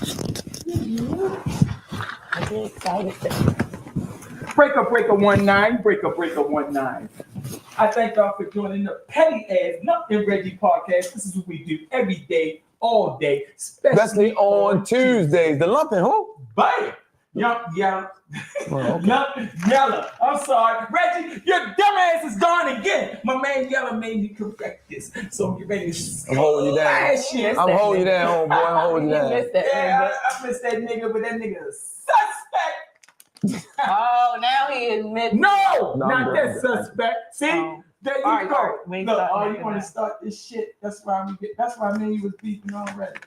I'm really excited. Breaker 19. I thank y'all for joining the Petty Ass Nothing Reggie podcast. This is what we do every day, all day, especially on Tuesdays. The lumping who? Bam! Yellow. I'm sorry. Reggie, your dumb ass is gone again. My man Yellow made me correct this. So get ready to I'm holding you down. I'm holding you down, homeboy. I'm holding you down. I missed that nigga, but that nigga is suspect. Oh, now he admits. No, not that suspect. See? There you go. Right. Look, you want to start this shit. That's why me and you was beefing already.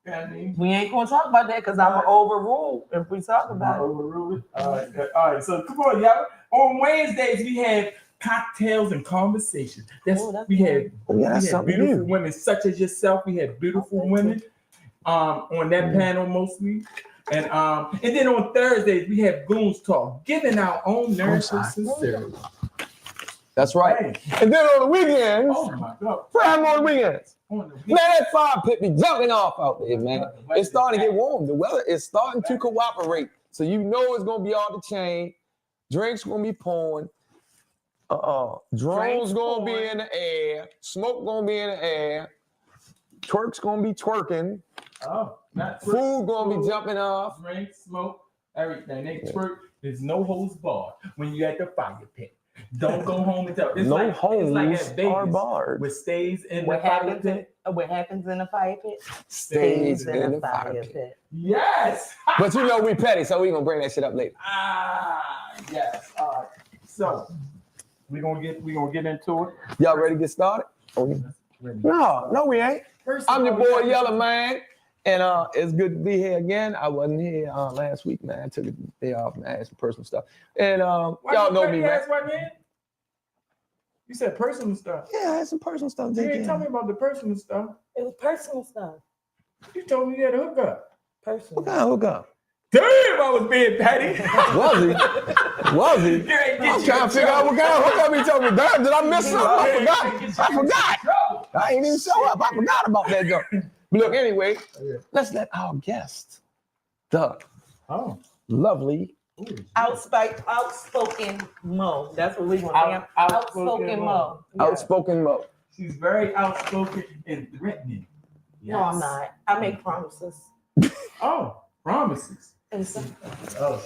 You know what I mean? We ain't gonna talk about that because I'm gonna overrule if we talk about it. Overrule it? All right. So come on, y'all. On Wednesdays, we have cocktails and conversations. We have beautiful women such as yourself. We have beautiful women on that panel mostly. And then on Thursdays, we have Goons Talk, giving our own nurses sincerity. That's right. Hey. And then on the weekends, on the weekends. Man, that fire pit be jumping off out there, man. It's starting to get warm. The weather is starting to cooperate. So you know it's going to be off the chain. Drinks going to be pouring. Drones going to be in the air. Smoke going to be in the air. Twerk's going to be twerking. Food going to be jumping off. Drink, smoke, everything. They twerk. There's no holds barred when you at the fire pit. Don't go home and tell. It's no holds are barred. What stays in the fire pit? What happens in the fire pit? Stays in the fire pit. Yes. But you know we petty, so we gonna bring that shit up later. Yes. All right. So we gonna get into it. Y'all ready to get started? No, we ain't. I'm your boy Yellow Man. And it's good to be here again. I wasn't here last week, man. I took a day off, man. I had some personal stuff. And y'all know me, man. You said personal stuff. Yeah, I had some personal stuff. You didn't tell me about the personal stuff. It was personal stuff. You told me you had a hookup. Personal. Hookup. Damn, I was being petty. Was he? I'm trying to figure out what kind of hookup he told me. Damn, did I miss something? I forgot. I ain't even show up. I forgot about that joke. Look, anyway, let's let our guest, the lovely, outspoken Mo. That's what we want. Outspoken Mo. Yeah. Outspoken Mo. She's very outspoken and threatening. Yes. No, I'm not. I make promises. Promises. She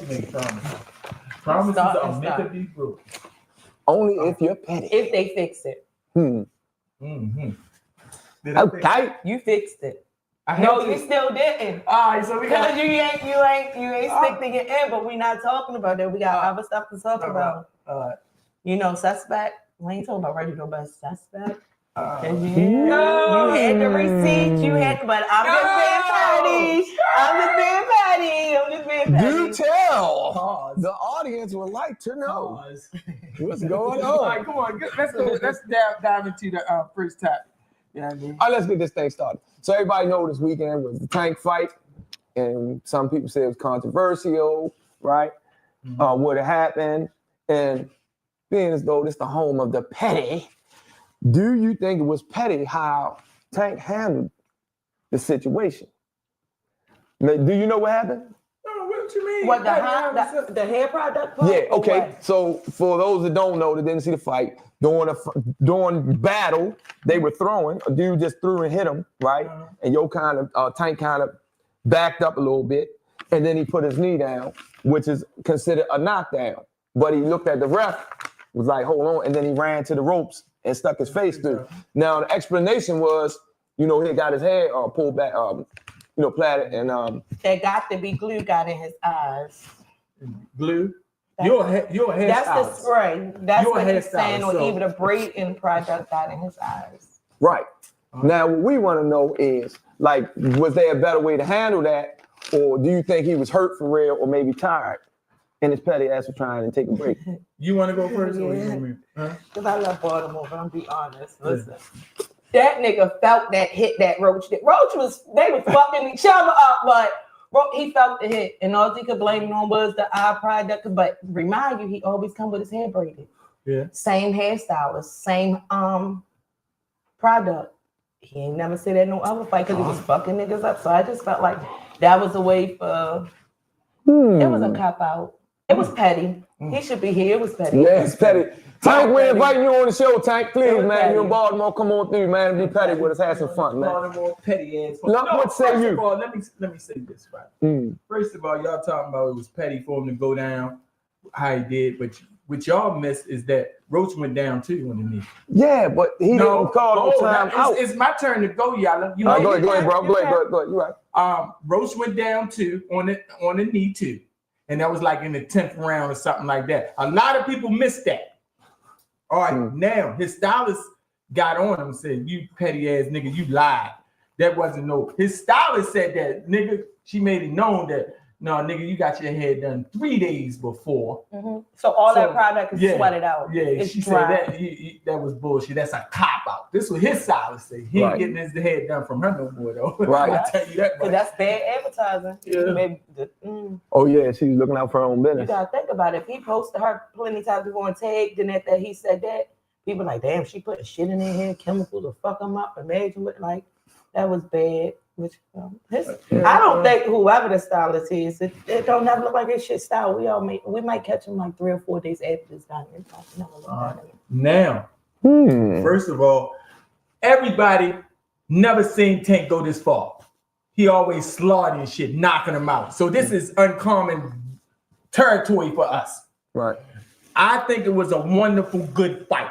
makes promises. Promises are meant to be broken. Only if you're petty. If they fix it. Okay. You fixed it. No, you still didn't. All right, so because you ain't stick to your end, but we not talking about that. We got other stuff to talk about. You know, suspect. We ain't talking about Reggie no best suspect. You had the receipt. You had, but I'm just being petty. Do tell. The audience would like to know what's going on. All right, come on. Let's go. Let's dive into the first topic. You know what I mean? All right, let's get this thing started. So everybody know this weekend was the tank fight, and some people say it was controversial, right? What had happened, and being as though this is the home of the petty, do you think it was petty how Tank handled the situation? Now, do you know what happened? What you mean? What, the hair product? Yeah, okay. So for those that don't know, that didn't see the fight, during battle, they were throwing. A dude just threw and hit him, right? And Tank kind of backed up a little bit, and then he put his knee down, which is considered a knockdown. But he looked at the ref, was like, hold on, and then he ran to the ropes and stuck his face through. Now the explanation was, he got his hair pulled back, plaited, and that got to be glue got in his eyes. Glue. Your hairstyle. That's the spray. That's what he's saying, or even a braiding product got in his eyes. Right. Now, what we want to know is, was there a better way to handle that, or do you think he was hurt for real, or maybe tired, and his petty ass was trying to take a break? You want to go first, or you want me? Because I love Baltimore, but I'm be honest. Listen. That nigga felt that hit that Roach did. They was fucking each other up, but he felt the hit, and all he could blame it on was the eye product. But remind you, he always come with his hair braided. Yeah. Same hairstylist, same product. He ain't never said that no other fight because he was fucking niggas up. So I just felt like That was a way for. It was a cop out. It was petty. He should be here. It was petty. Yeah, it's petty. Tank, we're inviting you on the show, Tank. Please, man. You in Baltimore, come on through, man. Be petty with us. Have some fun, man. Baltimore petty ass. What say you? First of all, let me say this, right? First of all, y'all talking about it was petty for him to go down how he did, but what y'all missed is that Roach went down too on the knee. Yeah, but he didn't call no time out. It's my turn to go, y'all. Go ahead, bro. Go ahead. You're right. Roach went down too on the knee too. And that was like in the 10th round or something like that. A lot of people missed that. All right, now his stylist got on him and said, "You petty ass nigga, you lied. That wasn't no." His stylist said that, nigga. She made it known that, no, nigga, you got your hair done 3 days before. So that product is sweated out. Yeah, it's she dry. said that that was bullshit. That's a cop out. This was his stylist say. He ain't getting his hair done from her no more though. Right. I tell you that. That's bad advertising. Yeah. Oh yeah, she's looking out for her own business. You gotta think about it. If he posted her plenty of times before and tagged, and that he said that, people like, damn, she put shit in their hair, chemicals to fuck them up, and made them look like that was bad. Which I don't think whoever the stylist is, it don't never look like his shit style. We might catch him like 3 or 4 days after this done. Now, first of all, everybody never seen Tank go this far. He always slaughtering shit, knocking them out. So this is uncommon territory for us. Right. I think it was a wonderful, good fight.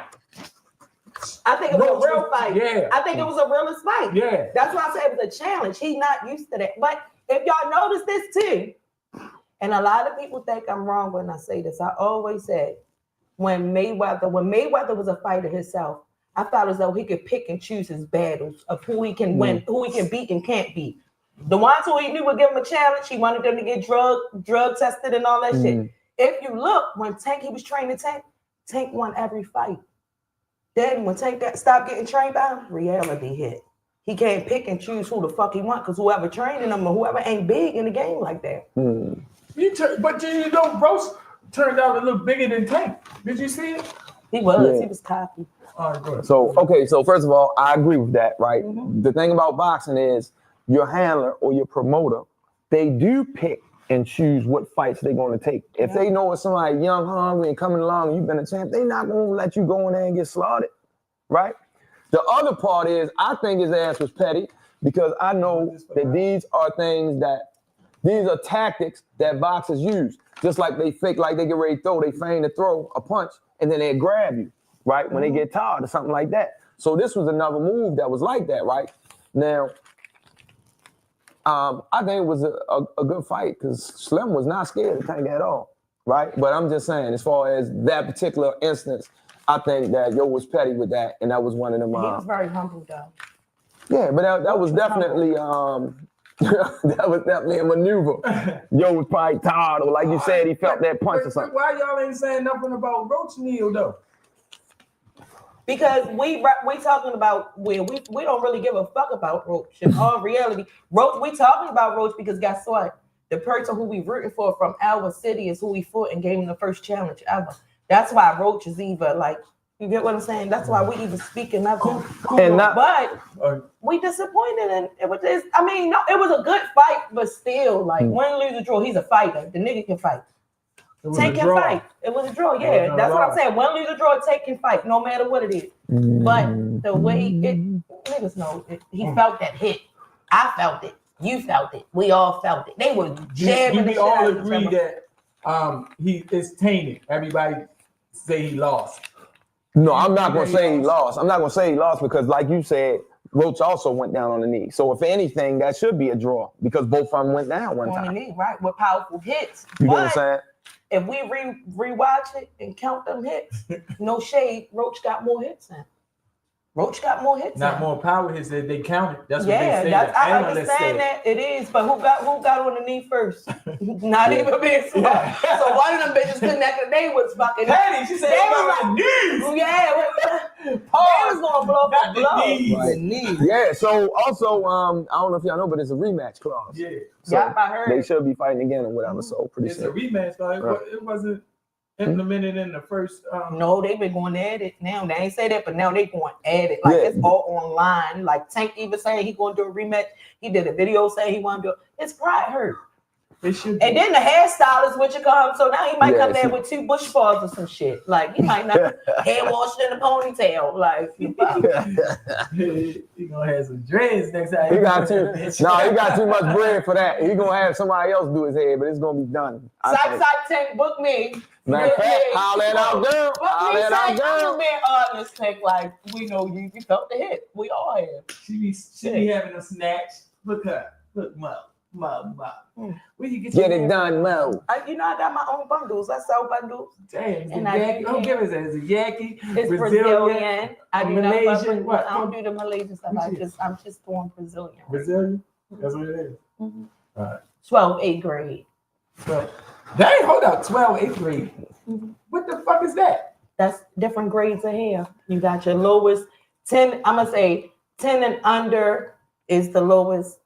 I think it was a real fight. Yeah. I think it was a realist fight. Yeah. That's why I said it was a challenge. He's not used to that. But if y'all notice this too, and a lot of people think I'm wrong when I say this, I always said when Mayweather was a fighter himself, I felt as though he could pick and choose his battles of who he can win, who he can beat and can't beat. The ones who he knew would give him a challenge, he wanted them to get drug tested and all that shit. If you look, when he was training Tank won every fight. Then when Tank stopped getting trained by him, reality hit. He can't pick and choose who the fuck he want because whoever training him or whoever ain't big in the game like that. But you know, Roach turned out a little bigger than Tank. Did you see it? He was. Yeah. He was cocky. All right, go ahead. So first of all, I agree with that, right? The thing about boxing is your handler or your promoter, they do pick and choose what fights they're going to take. If they know it's somebody young, hungry, and coming along, and you've been a champ, they're not going to let you go in there and get slaughtered, right? The other part is, I think his ass was petty because I know that these are tactics that boxers use. Just like they fake, like they get ready to throw, they feign to throw a punch, and then they grab you, right? When they get tired or something like that. So this was another move that was like that, right? Now, I think it was a good fight because Slim was not scared of Tank at all, right? But I'm just saying, as far as that particular instance, I think that Yo was petty with that, and that was one of them. He was very humble, though. Yeah, but that was definitely that was definitely a maneuver. Yo was probably tired, or like you said, he felt that punch or something. Why y'all ain't saying nothing about Roach Neal though? Because we talking about where we don't really give a fuck about Roach. In all reality, we talking about Roach because guess what? The person who we rooting for from our city is who we fought and gave him the first challenge ever. That's why Roach is either like, you get what I'm saying? That's why we even speaking of him. But we disappointed in it. It was a good fight, but still, like, win, lose, or draw, he's a fighter. The nigga can fight. Tank can fight. It was a draw, yeah. That's what I'm saying. Win, lose, or draw, Tank can fight, no matter what it is. But the way niggas know, he felt that hit. I felt it. You felt it. We all felt it. They were jamming the shit all out of agree that he is tainted. Everybody say he lost. No, I'm not going to say he lost. I'm not going to say he lost because, like you said, Roach also went down on the knee. So, if anything, that should be a draw because both of them went down one time. On the knee, right, with powerful hits. You know what I'm saying? If we rewatch it and count them hits, no shade, Roach got more hits in. Roach got more hits. Not more power hits. They counted. That's what they say. I understand that it is, but who got on the knee first? Not even being smart. So one of them bitches connected. They was fucking. Petty. She said they was like knees. Yeah, they was gonna blow up the knees. Right. The knees. Yeah. So also, I don't know if y'all know, but it's a rematch clause. Yeah. So I heard. They should be fighting again or whatever. So pretty it's soon. a rematch, right? It wasn't. implemented in the first. No, they've been going at it now. They ain't say that, but now they going at it. Like it's all online. Like Tank even saying he going to do a rematch. He did a video saying he want to do it. His pride hurt. It should. And then the hairstylist, which you come, so now he might come there with 2 bush balls or some shit. Like he might not hair washed in a ponytail. Like he gonna have some dreads next time. He got too much bread for that. He gonna have somebody else do his hair, but it's gonna be done. Psych, Tank, book me. Matter of fact, holler at our girl. Holler at our I'm girl. just being honest, Tank. Like we know you felt the hit. We all have. She be having a snatch. Look her. Look, Mo. Where you get it done, Mo? I got my own bundles. I sell bundles. Damn, and don't give us that. It's a Yaki. It's Brazilian. I do Malaysian. What? I don't do the Malaysian stuff. I'm just doing Brazilian. Brazilian? That's what it is. Mm-hmm. All right. 12th, 8th grade. Dang, hold up. 12, 8th grade. Mm-hmm. What the fuck is that? That's different grades of hair. You got your lowest 10. I'm gonna say 10 and under is the lowest.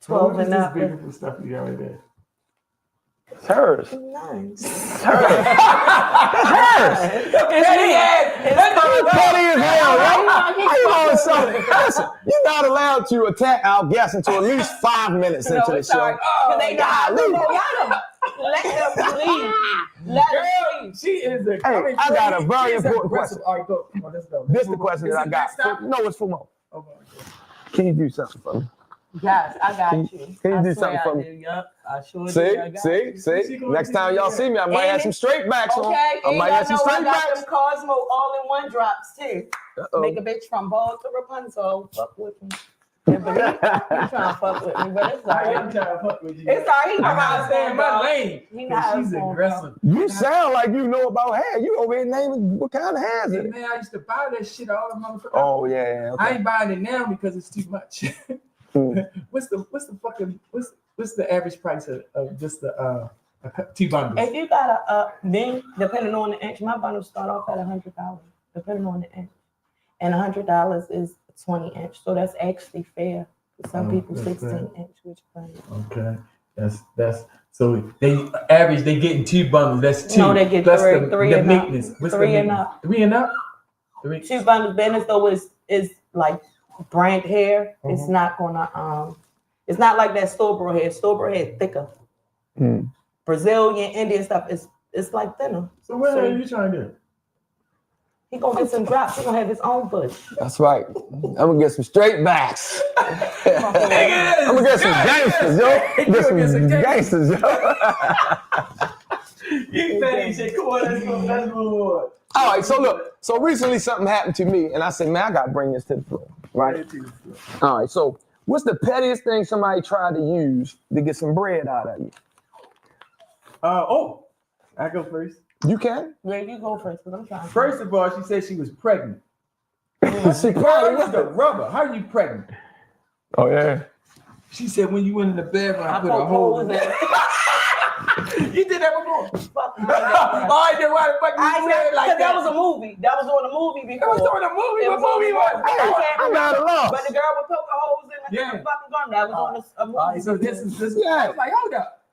12 and up. Beautiful stuff you got right there. It's hers. Nice. It's hers. It's petty as hell, right? Listen, you're not allowed to attack our guests until at least 5 minutes into the show. They got them. Let them leave. Let them leave. She is a. Hey, I got a very important question. All right, go. Come on, let's go. This is the question that I got. No, it's for Mo. Can you do something for me? Yes, I got you. Can you do something for me? Yep, I sure do. See. Next time y'all see me, I might have some straight backs on. Okay, I might have some straight I got backs. them Cosmo all-in-one drops too. Make a bitch from ball to Rapunzel. Fuck with me. Yeah, but he trying to fuck with me, but it's all right. I'm trying to fuck with you. It's all right. I gotta stay in my lane. She's aggressive. You sound like you know about hair. You over here naming what kind of hair is it? Man, I used to buy that shit all the motherfucker. Oh yeah. Okay. I ain't buying it now because it's too much. What's the average price of just the 2 bundles? If you got then depending on the inch, my bundles start off at $100, depending on the inch, and $100 is 20 inch, so that's actually fair. Some people 16 inch, which funny. Okay, that's so they getting 2 bundles. That's 2. No, they get plus three the and maintenance. up. What's 3 the and up. 3 and up. 2 bundles. Business though is like brand hair. It's not gonna it's not like that store hair. Store hair thicker. Brazilian, Indian stuff it's like thinner. So what are you trying to do? He gonna get some drops. He gonna have his own bush. That's right. I'm gonna get some straight backs. I'm gonna get some gangsters, yo. Get some gangsters, yo. You petty shit. Come on, let's go. All right, so look. So recently something happened to me, and I said, man, I gotta bring this to the floor. Right? All right, so what's the pettiest thing somebody tried to use to get some bread out of you? I go first. You can? Yeah, you go first, because I'm trying. First of all, she said she was pregnant. She probably was the rubber. How are you pregnant? Oh, yeah. She said when you went in the bathroom, I put a hole in it. You did that before? I did why the fuck you said it like that? That was a movie. That was on a movie before. That was on a movie? What movie was it? I'm not alone. But the girl would poke the holes in the fucking gun. That was on a movie. All right, so this is I was like, hold up.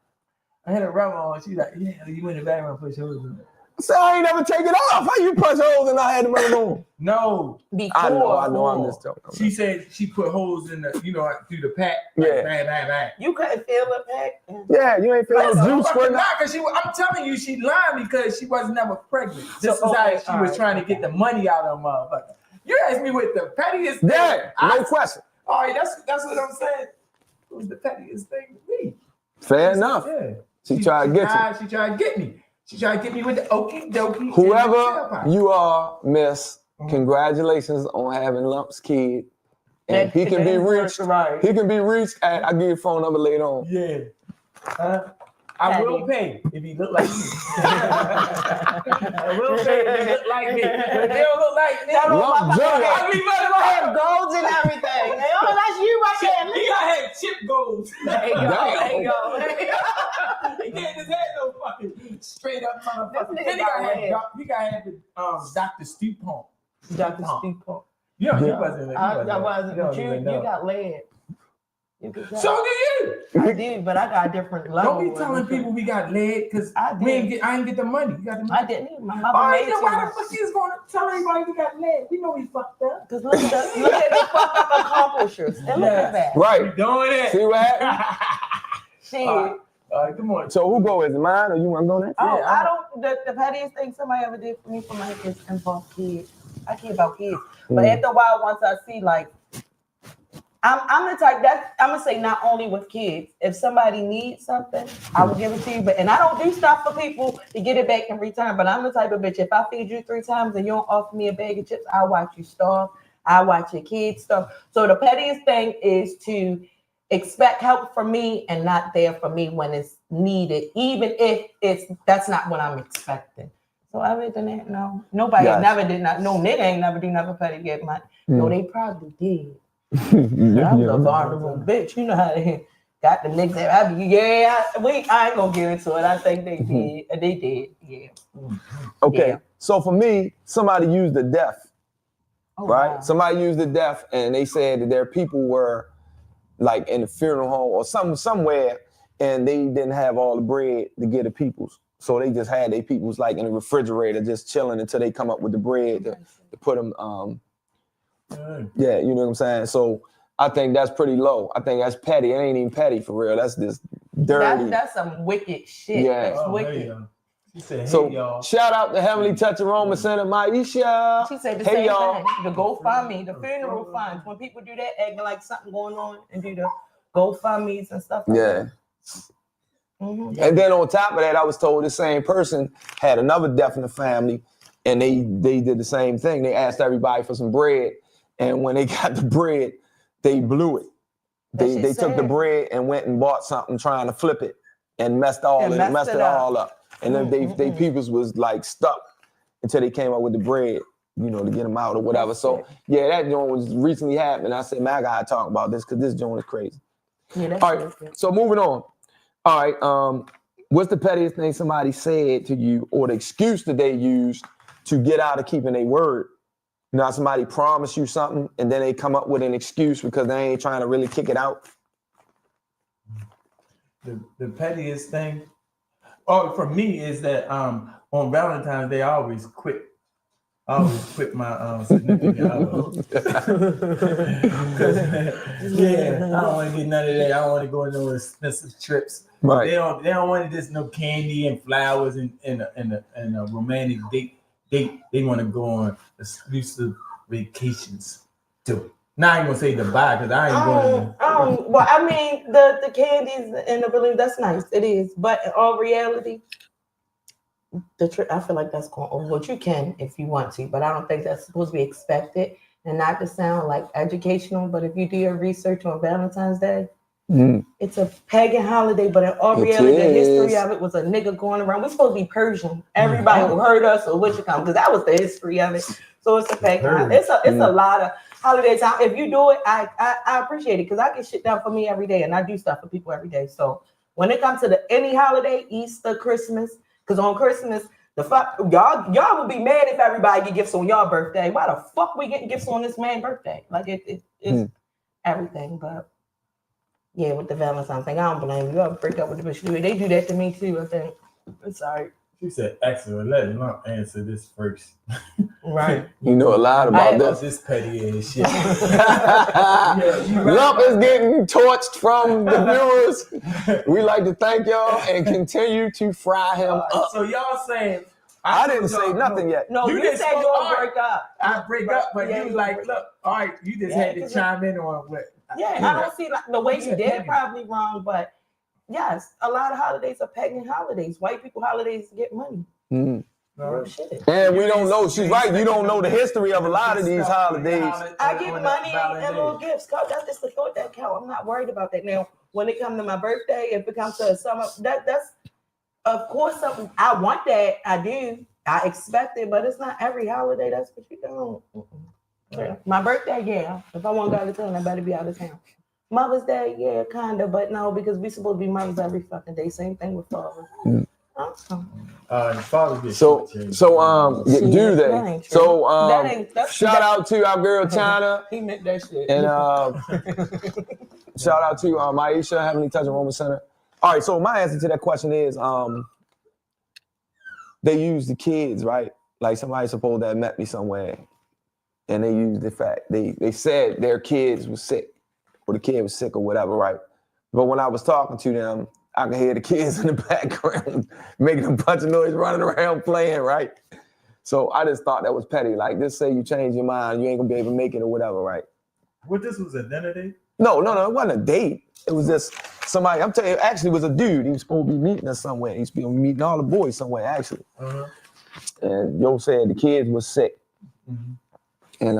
I had a rubber on. She's like, yeah, you went in the bathroom and put holes in it. So I ain't never take it off. How you punch holes and I had the rubber on? No. I know, I'm just joking. She said she put holes in the, through the pack. Yeah. Bang, bang, bang. You couldn't feel the pack? Yeah, you ain't feeling the juice squirting out. I'm telling you, she lied because she was never pregnant. This is how she was trying to get the money out of motherfucker. You asked me what the pettiest thing. Yeah, no question. All right, that's what I'm saying. It was the pettiest thing to me. Fair enough. Yeah. She tried to get you. She tried to get me. She tried to get me with the okie dokie. Whoever you are, miss, congratulations on having Lump's kid. And he can be reached. He can be reached at, I'll give you a phone number later on. Yeah. I will pay if he look like me. I will pay if he look like me. But if they don't look like me, I have golds and everything. Oh, that's you right there. He got had chip golds. There you go. He can't just have no fucking straight up motherfucker. Then he got had the Dr. Stu pump. Dr. Stu pump. Yeah, he wasn't. I wasn't. You got lead. So do you. I did, but I got a different level. Don't be telling people we got laid because I didn't get the money. You got the money. I didn't. My mother made it. Why the fuck she's going to tell everybody we got laid? We know we fucked up. Because look at the fucking accomplishers. And look at that. Right. We doing it. See what happened? Shit. All right, come on. So who go? Is it mine or you want to go next? Oh, I don't. The pettiest thing somebody ever did for me for my kids involve kids. I care about kids, but after a while, once I see like, I'm the type that I'm gonna say not only with kids. If somebody needs something, I will give it to you. But I don't do stuff for people to get it back in return. But I'm the type of bitch. If I feed you 3 times and you don't offer me a bag of chips, I'll watch you starve. I watch your kids starve. So the pettiest thing is to expect help from me and not there for me when it's needed, even if that's not what I'm expecting. So other than that, no. Nobody never did not. No nigga ain't never do nothing petty get money. No, they probably did. I'm the vulnerable bitch. You know how they got the niggas that I ain't gonna get into it. I think they did. They did, yeah. Okay. Yeah. So for me, somebody used the deaf. Right? Wow. Somebody used the deaf and they said that their people were like in the funeral home or somewhere and they didn't have all the bread to get the peoples. So they just had their peoples like in the refrigerator just chilling until they come up with the bread to put them, yeah, you know what I'm saying? So I think that's pretty low. I think that's petty. It ain't even petty for real. That's just dirty. That's some wicked shit. Yeah. That's wicked. She said, hey, so y'all. shout out to Heavenly Touch Aroma Center, Maisha. She said the hey, same y'all. thing. The GoFundMe, the funeral funds. When people do that, acting like something going on and do the GoFundMes and stuff like that. Mm-hmm. And then on top of that, I was told the same person had another death in the family and they did the same thing. They asked everybody for some bread. And when they got the bread, they blew it. They took the bread and went and bought something trying to flip it and messed it all up. And then they peoples was like stuck until they came up with the bread, you know, to get them out or whatever. So yeah, that joint was recently happening. I said, man, I gotta talk about this because this joint is crazy. Yeah, all right, so moving on. All right, what's the pettiest thing somebody said to you or the excuse that they used to get out of keeping their word? You know, somebody promised you something and then they come up with an excuse because they ain't trying to really kick it out. The pettiest thing, for me is that on Valentine's Day, I always quit my significant other. Yeah, I don't want to get none of that. I don't want to go on no expensive trips. Right. They don't want just no candy and flowers and a romantic date. They want to go on exclusive vacations too. Now I ain't gonna say goodbye because I ain't going. Well, I mean the candies and the balloons, that's nice. It is, but in all reality, I feel like that's going over. What you can if you want to, but I don't think that's supposed to be expected. And not to sound like educational, but if you do your research on Valentine's Day, it's a pagan holiday, but in all reality, the history of it was a nigga going around. We're supposed to be Persian. Everybody who heard us or what you come, because that was the history of it. So it's a pagan holiday. It's a lot of holiday time. If you do it, I appreciate it because I get shit done for me every day and I do stuff for people every day. So when it comes to any holiday, Easter, Christmas, because on Christmas, y'all would be mad if everybody get gifts on y'all birthday. Why the fuck we getting gifts on this man's birthday? Like it's everything, but yeah, with the Valentine's thing, I don't blame you. I'll break up with the bitch. They do that to me too, I think. I'm sorry. She said, excellent. Let me answer this first. Right. You know a lot about this petty ass shit. Lump is getting torched from the viewers. We like to thank y'all and continue to fry him up. So y'all saying I didn't say nothing yet. No, you said you would break up. I break up, but you was like, look, all right, you just had to chime in on what. Yeah, I don't see like the way you did it probably wrong, but yes, a lot of holidays are pagan holidays. White people holidays get money. Real shit. And we don't know. She's right. You don't know the history of a lot of these holidays. I get money and little gifts. That's just the thought that count. I'm not worried about that. Now, when it comes to my birthday, if it comes to a summer, that's of course something I want. That I do. I expect it, but it's not every holiday. That's what you do. My birthday, yeah. If I want to go out of town, I better be out of town. Mother's Day, yeah, kind of, but no, because we supposed to be mothers every fucking day. Same thing with Father's. Father's Day. So do they? So shout out to our girl China. He meant that shit. And Shout out to Maisha, Heavenly Touch Aroma Center. All right, so my answer to that question is they use the kids, right? Like somebody supposed to have met me somewhere, and they used the fact they said their kids was sick, or the kid was sick or whatever, right? But when I was talking to them, I could hear the kids in the background making a bunch of noise, running around playing, right? So I just thought that was petty. Like, just say you change your mind, you ain't gonna be able to make it or whatever, right? What, this was a dinner date? No, it wasn't a date. It was just somebody, I'm telling you, actually it was a dude. He was supposed to be meeting us somewhere. He was supposed to be meeting all the boys somewhere, actually. Uh-huh. And Yo said the kids was sick. Mm-hmm. And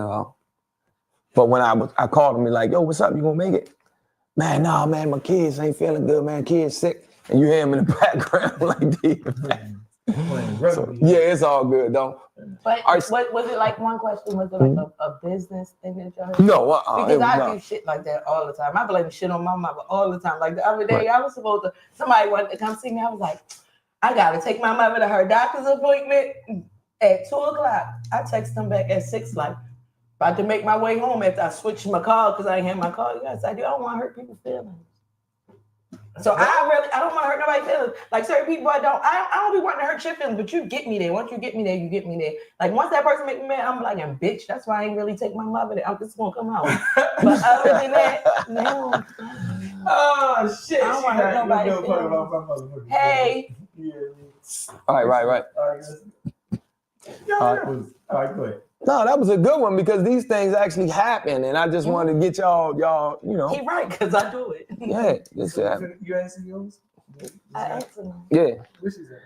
but when I called him, like, yo, what's up? You gonna make it? Man, nah, man, my kids ain't feeling good, man. Kids sick. And you hear him in the background like this. So, yeah, it's all good though. But was it like one question? Was it like a business thing that y'all had? No, because I do shit like that all the time. I blame shit on my mother all the time. Like the other day, I was supposed to, somebody wanted to come see me. I was like, I gotta take my mother to her doctor's appointment at 2:00. I text them back at 6, like, about to make my way home after I switched my car because I ain't had my car. Yes, I do. I don't want to hurt people's feelings. So I don't want to hurt nobody's feelings. Like certain people, I don't be wanting to hurt your feelings, but you get me there. Once you get me there, you get me there. Like once that person make me mad, I'm like, bitch, that's why I ain't really take my mother there. I'm just gonna come out. But other than that, no. Oh shit. I don't want to hurt nobody's feelings. Hey. Yeah. All right. All right. All right, go ahead. No, that was a good one because these things actually happen, and I just wanted to get y'all, you know. He right, because I do it. Yeah, this happen. You answer yours? I answer them. Yeah. Which is that?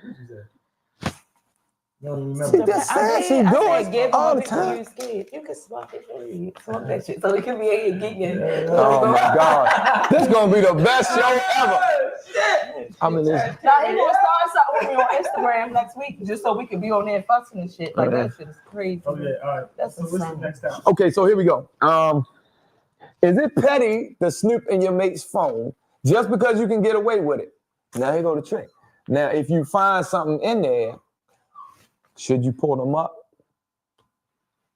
You don't remember. That's fancy doing all the time. You can swap it for you. Swap that shit. So it can be a getting you. Oh my God. This is gonna be the best show ever. Shit. I'm in this. Now he gonna start something with me on Instagram next week just so we can be on there fussing and shit. Like that shit is crazy. Okay, all right. That's so what's the next time? Okay, so here we go. Is it petty to snoop in your mate's phone just because you can get away with it? Now here go the trick. Now, if you find something in there, should you pull them up?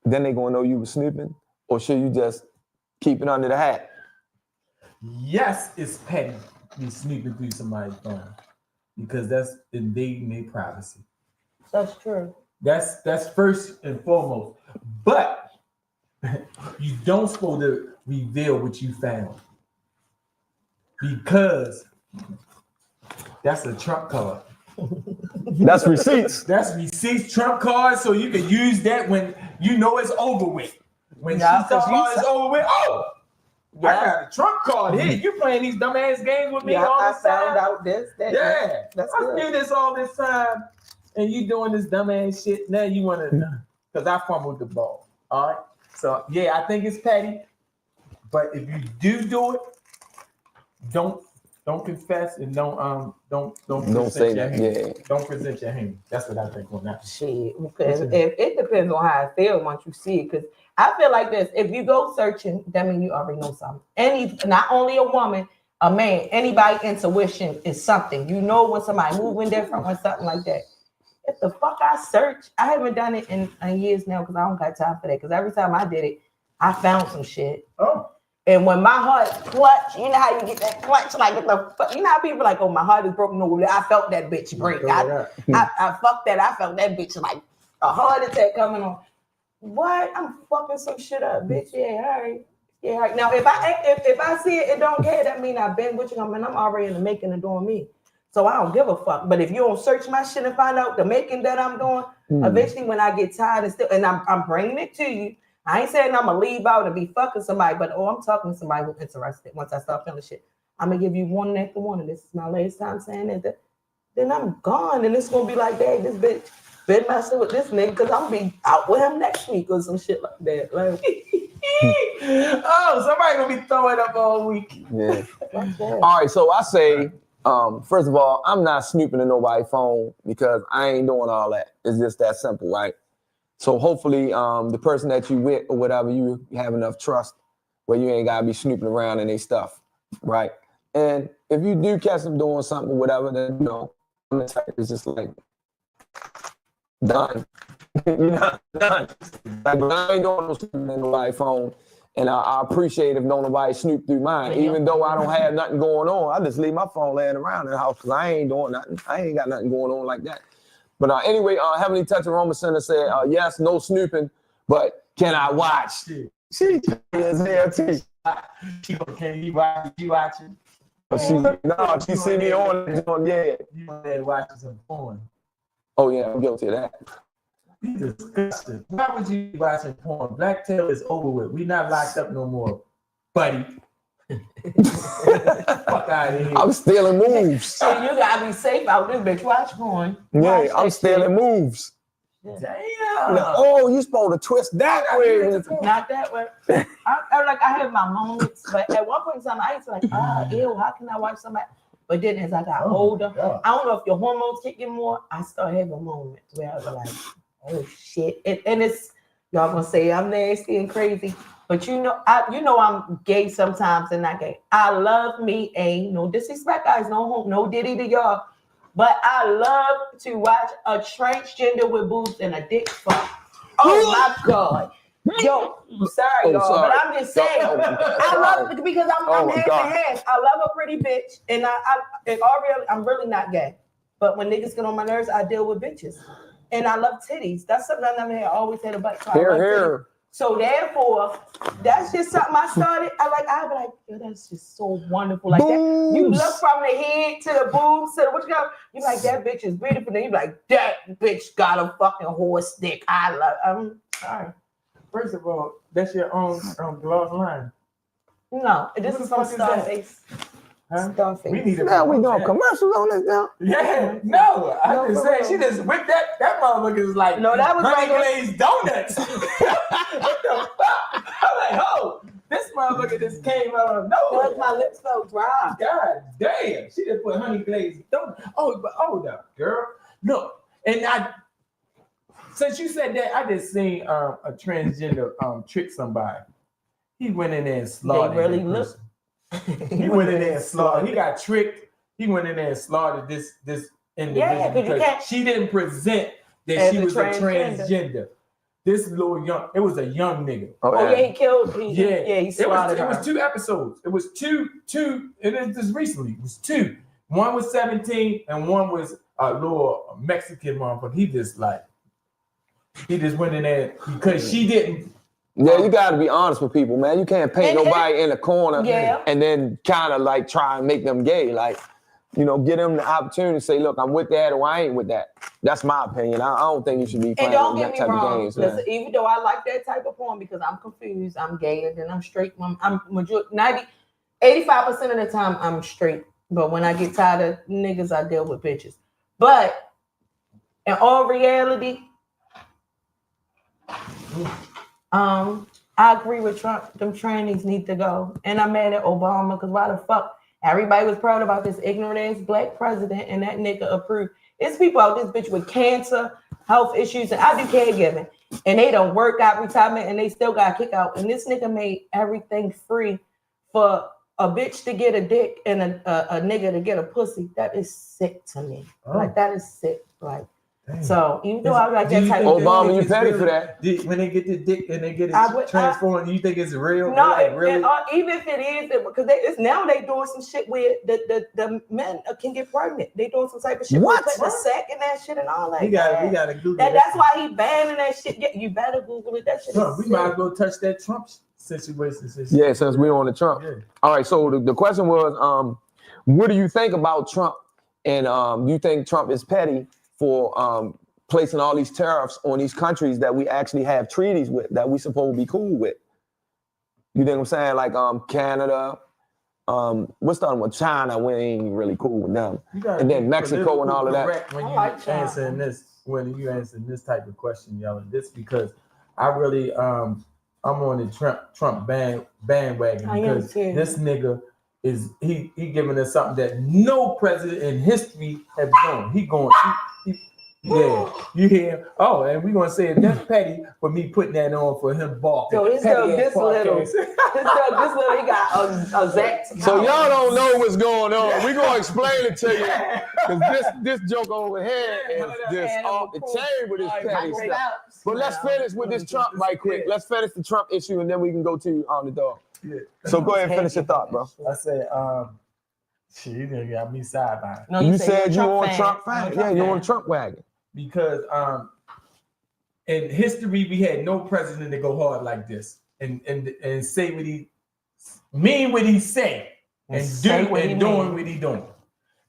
Then they gonna know you were snooping, or should you just keep it under the hat? Yes, it's petty. Be sneaking through somebody's phone because that's invading their privacy. That's true. That's first and foremost. But you don't supposed to reveal what you found because that's a trump card. That's receipts. That's receipts, trump cards, so you can use that when you know it's over with. When she's talking about it's over with, I got a trump card here. You playing these dumbass games with me all this time? I found out this. That's I do this all this time, and you doing this dumbass shit. Now you want to, because I fumbled the ball. All right. So yeah, I think it's petty, but if you do it, don't confess and don't say your that. hand. Yeah. Don't present your hand. That's what I think on that. Shit, because it depends on how I feel once you see it. Because I feel like this: if you go searching, that means you already know something. Not only a woman, a man, anybody intuition is something. You know when somebody moving different or something like that. If the fuck I search, I haven't done it in years now because I don't got time for that. Because every time I did it, I found some shit. Oh. And when my heart clutch, you know how you get that clutch, like you know how people like, oh, my heart is broken. No, I felt that bitch break. I fucked that. I felt that bitch like a heart attack coming on. What? I'm fucking some shit up, bitch. Yeah, all right. Yeah, all right. Now if I see it and don't care, that mean I've been with you. I mean, I'm already in the making of doing me. So I don't give a fuck. But if you don't search my shit and find out the making that I'm doing, eventually when I get tired and I'm bringing it to you. I ain't saying I'm gonna leave out and be fucking somebody, but I'm talking to somebody who's interested. Once I start feeling shit, I'm gonna give you one after one, and this is my last time saying that. Then I'm gone, and it's gonna be like, hey, this bitch been messing with this nigga because I'm gonna be out with him next week or some shit like that. Like, oh, somebody gonna be throwing up all week. Yeah. All right, so I say, first of all, I'm not snooping in nobody's phone because I ain't doing all that. It's just that simple, right? So hopefully the person that you with or whatever, you have enough trust where you ain't gotta be snooping around in their stuff, right? And if you do catch them doing something or whatever, then you know, it's just like done. You're not done. Like, but I ain't doing no snooping in nobody's phone. And I appreciate if no nobody snoop through mine. Even though I don't have nothing going on, I just leave my phone laying around in the house because I ain't doing nothing. I ain't got nothing going on like that. But anyway, Heavenly Touch of Roma Center said, yes, no snooping, but can I watch? She is there too. Can you watch? You watching? She see me on yeah. You there watching some porn. Oh yeah, I'm guilty of that. You disgusting. Why would you be watching porn? Black Tail is over with. We not locked up no more, buddy. Fuck out of here. I'm stealing moves. So you gotta be safe out there, bitch. Watch porn. Yeah, I'm stealing moves. Damn. Oh, you supposed to twist that way. Not that way. I have my moments, but at one point in time, I used to like, ew, how can I watch somebody? But then as I got older, I don't know if your hormones kick in more. I started having moments where I was like, oh shit. And it's, y'all gonna say I'm nasty and crazy, but you know I'm gay sometimes and not gay. I love me, ain't no disrespect, guys, no diddy to y'all. But I love to watch a transgender with boobs and a dick fuck. Oh my God. Yo, sorry, y'all, but I'm just saying. I love it because I'm half and half. I love a pretty bitch, and I'm really not gay. But when niggas get on my nerves, I deal with bitches. And I love titties. That's something I never had. Always had a butt. Here. So therefore, that's just something I started. I'd be like, yo, that's just so wonderful. Like that. You look from the head to the boobs to the what you got. You like that bitch is beautiful. Then you be like, that bitch got a fucking horse dick. I'm sorry. First of all, that's your own gloss line. No, this is from Starface. Huh? Starface. We need to. Now we doing commercials on this now. Yeah, no, I just said she just whipped that. That motherfucker is like, no, that was honey glazed donuts. What the fuck? I'm like, oh, this motherfucker just came out of nowhere. My lips felt dry. God damn, she just put honey glazed donuts. Oh, but hold up, girl. Look, and since you said that, I just seen a transgender trick somebody. He went in there and slaughtered. They really look. He went in there and slaughtered. He got tricked. He went in there and slaughtered this individual because she didn't present that she was a transgender. This little young, it was a young nigga. He killed. He slaughtered her. It was 2 episodes. It was two, and it just recently. It was 2. One was 17, and one was a little Mexican motherfucker. He just went in there because she didn't. Yeah, you got to be honest with people, man. You can't paint nobody in a corner and then kind of like try and make them gay. Like, you know, give them the opportunity to say, look, I'm with that or I ain't with that. That's my opinion. I don't think you should be playing that type of games. Listen, even though I like that type of porn because I'm confused, I'm gay, and then I'm straight. I'm 85% of the time I'm straight. But when I get tired of niggas, I deal with bitches. But in all reality, I agree with Trump. Them trannies need to go. And I'm mad at Obama because why the fuck everybody was proud about this ignorant ass black president and that nigga approved. It's people out this bitch with cancer, health issues, and I do caregiving. And they don't work out retirement and they still got kicked out. And this nigga made everything free for a bitch to get a dick and a nigga to get a pussy. That is sick to me. Like that is sick. Like so, even though I like that type of Obama, you petty for that. When they get the dick and they get it transformed, you think it's real? No, really? Even if it is, because now they doing some shit where the men can get pregnant. They doing some type of shit. What? The sack and that shit and all that. We gotta Google that. That's why he banning that shit. Yeah, you better Google it. That shit. We might as well touch that Trump situation. Yeah, since we're on the Trump. Yeah. All right. So the question was, what do you think about Trump? And do you think Trump is petty for placing all these tariffs on these countries that we actually have treaties with, that we supposed to be cool with? You think I'm saying? Like Canada, what's the other one? China, we ain't really cool with them. And then Mexico and all of that. When you answering this type of question, y'all, this because I really I'm on the Trump bandwagon because this nigga is he giving us something that no president in history have done. Yeah, you hear? Oh, and we're gonna say that's petty for me putting that on for him barking. So this little, he got a Zach. So y'all don't know what's going on. We're gonna explain it to you. Cause this joke over here is just off the chain with this petty stuff. But let's finish with this Trump right quick. Let's finish the Trump issue and then we can go to on the dog. Yeah. So go ahead and finish your thought, bro. I said, shit, you done got me sidelined. No, you said you on Trump fan. Yeah, you on Trump wagon. Because in history we had no president to go hard like this and say what he mean what he say and doing what he doing.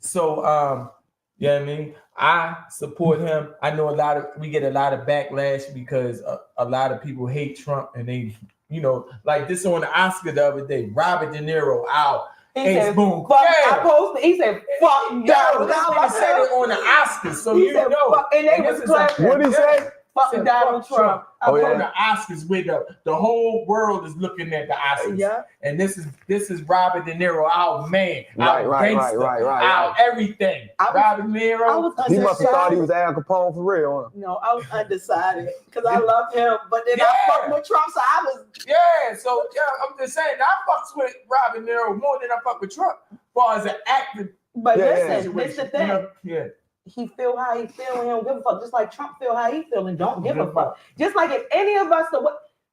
So you know what I mean? I support him. I know we get a lot of backlash because a lot of people hate Trump and they, you know, like this on the Oscar the other day, Robert De Niro out. He said, fuck, I posted, he said, fuck Donald Trump. I said it on the Oscars, so you know. Fuck, and they was clapping. What did he say? Fuck Donald Trump. On the Oscars with the whole world is looking at the Oscars. Yeah. And this is Robert De Niro, our man, our gangster, our everything. Robert De Niro. He must have thought he was Al Capone for real, huh? No, I was undecided because I love him, but then I fucked with Trump, so I was. Yeah, so I'm just saying, I fucks with Robert De Niro more than I fuck with Trump, as far as an actor. But listen, this the thing. Yeah. He feel how he feel and he don't give a fuck. Just like Trump feel how he feel and don't give a fuck. Just like if any of us,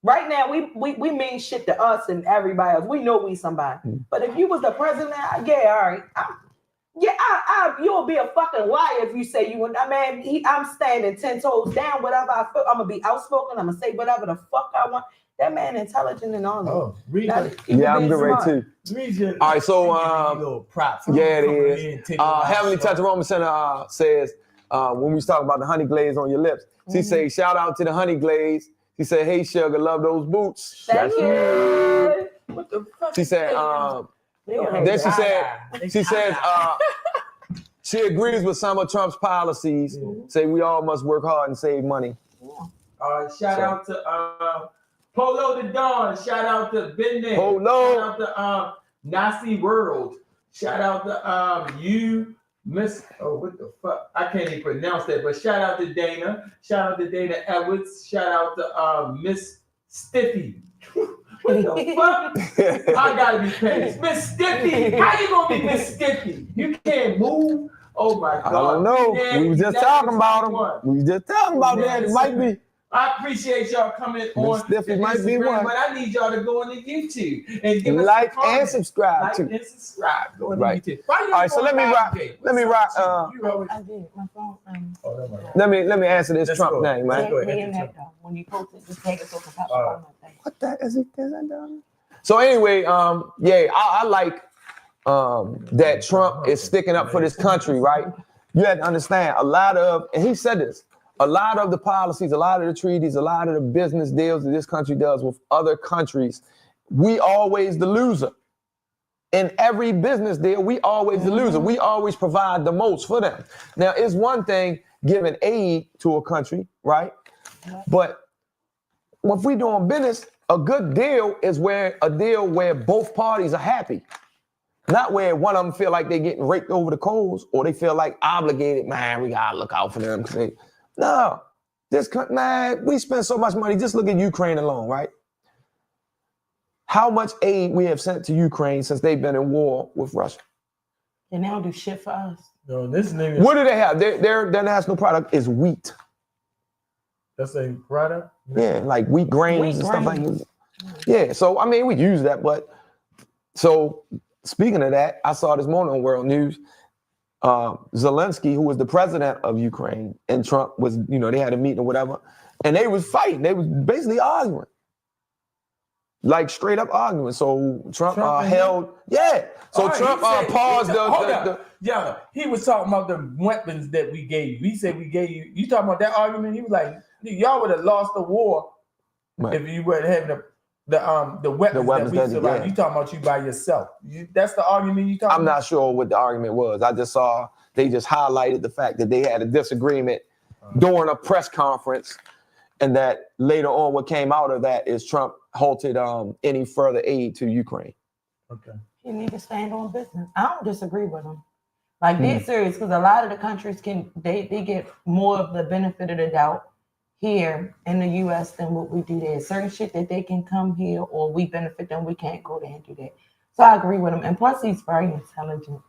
right now we mean shit to us and everybody else. We know we somebody. But if you was the president, yeah, all right. You'll be a fucking liar if you say you would. I'm standing 10 toes down. Whatever I feel, I'm gonna be outspoken. I'm gonna say whatever the fuck I want. That man intelligent and all that. Oh, yeah, I'm good ready too. All right, so yeah, it is. Heavenly Touch Roman Center says when we was talking about the honey glaze on your lips, she say shout out to the honey glaze. She said, "Hey sugar, love those boots." Thank you. What the fuck? She said, then she says she agrees with some of Trump's policies. Say we all must work hard and save money. All right, shout out to Polo the Dawn. Shout out to Ben There. Polo. Shout out to Nasi World. Shout out to you, Miss. Oh, what the fuck? I can't even pronounce that. But shout out to Dana. Shout out to Dana Edwards. Shout out to Miss Stiffy. What the fuck? I gotta be petty. Miss Stiffy. How you gonna be Miss Stiffy? You can't move. Oh my God. I don't know. Yeah, we was just talking about him. We was just talking about that. It might be. I appreciate y'all coming on. Stiffy might be one. But I need y'all to go on to YouTube and give us like and subscribe. Like and subscribe. Go on to YouTube. All right, so let me rock. I did. My phone. Let me answer this Trump thing, man. When you post it, just take it so it can pop up on my thing. What the is that done? So anyway, I like that Trump is sticking up for this country, right? You have to understand and he said this, a lot of the policies, a lot of the treaties, a lot of the business deals that this country does with other countries, we always the loser. In every business deal, we always the loser. We always provide the most for them. Now, it's one thing giving aid to a country, right? But if we're doing business, a good deal is where both parties are happy. Not where one of them feel like they're getting raked over the coals or they feel like obligated, man, we gotta look out for them. No, man, we spend so much money. Just look at Ukraine alone, right? How much aid we have sent to Ukraine since they've been in war with Russia. And they don't do shit for us. No, this nigga. What do they have? Their national product is wheat. That's a product? Yeah, like wheat grains and stuff like that. Yeah, so I mean, we use that, but so speaking of that, I saw this morning on World News, Zelensky, who was the president of Ukraine, and Trump was, they had a meeting or whatever, and they was fighting. They was basically arguing. Like straight up arguing. So Trump held, So right, Trump paused Yeah, he was talking about the weapons that we gave you. He said we gave you. You talking about that argument? He was like, y'all would have lost the war if you weren't having the weapons that we survived. You talking about you by yourself. That's the argument you talking about? I'm not sure what the argument was. I just saw they just highlighted the fact that they had a disagreement during a press conference, and that later on what came out of that is Trump halted any further aid to Ukraine. Okay. You need to stand on business. I don't disagree with him. Like, they're serious, because a lot of the countries they get more of the benefit of the doubt here in the U.S. than what we do there. Certain shit that they can come here or we benefit them, we can't go there and do that. So I agree with him. And plus, he's very intelligent.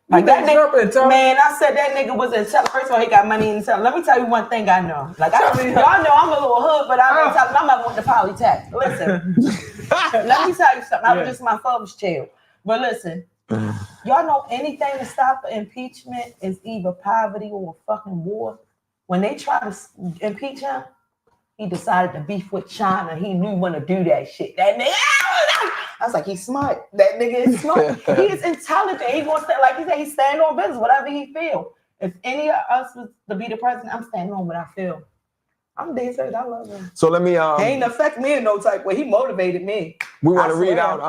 Like, that nigga, man, I said that nigga was intelligent. First of all, he got money and intelligence. Let me tell you one thing I know. Like, y'all know I'm a little hood, but I'm intelligent. I'm not with the polytech. Listen, let me tell you something. I was just my father's child. But listen, y'all know anything to stop impeachment is either poverty or a fucking war. When they try to impeach him, he decided to beef with China. He knew when to do that shit. That nigga, I was like, he's smart. That nigga is smart. He is intelligent. He wants to, like he said, he's standing on business, whatever he feel. If any of us was to be the president, I'm standing on what I feel. I'm dead serious. I love him. So let me he ain't affect me in no type way. He motivated me. We want to read out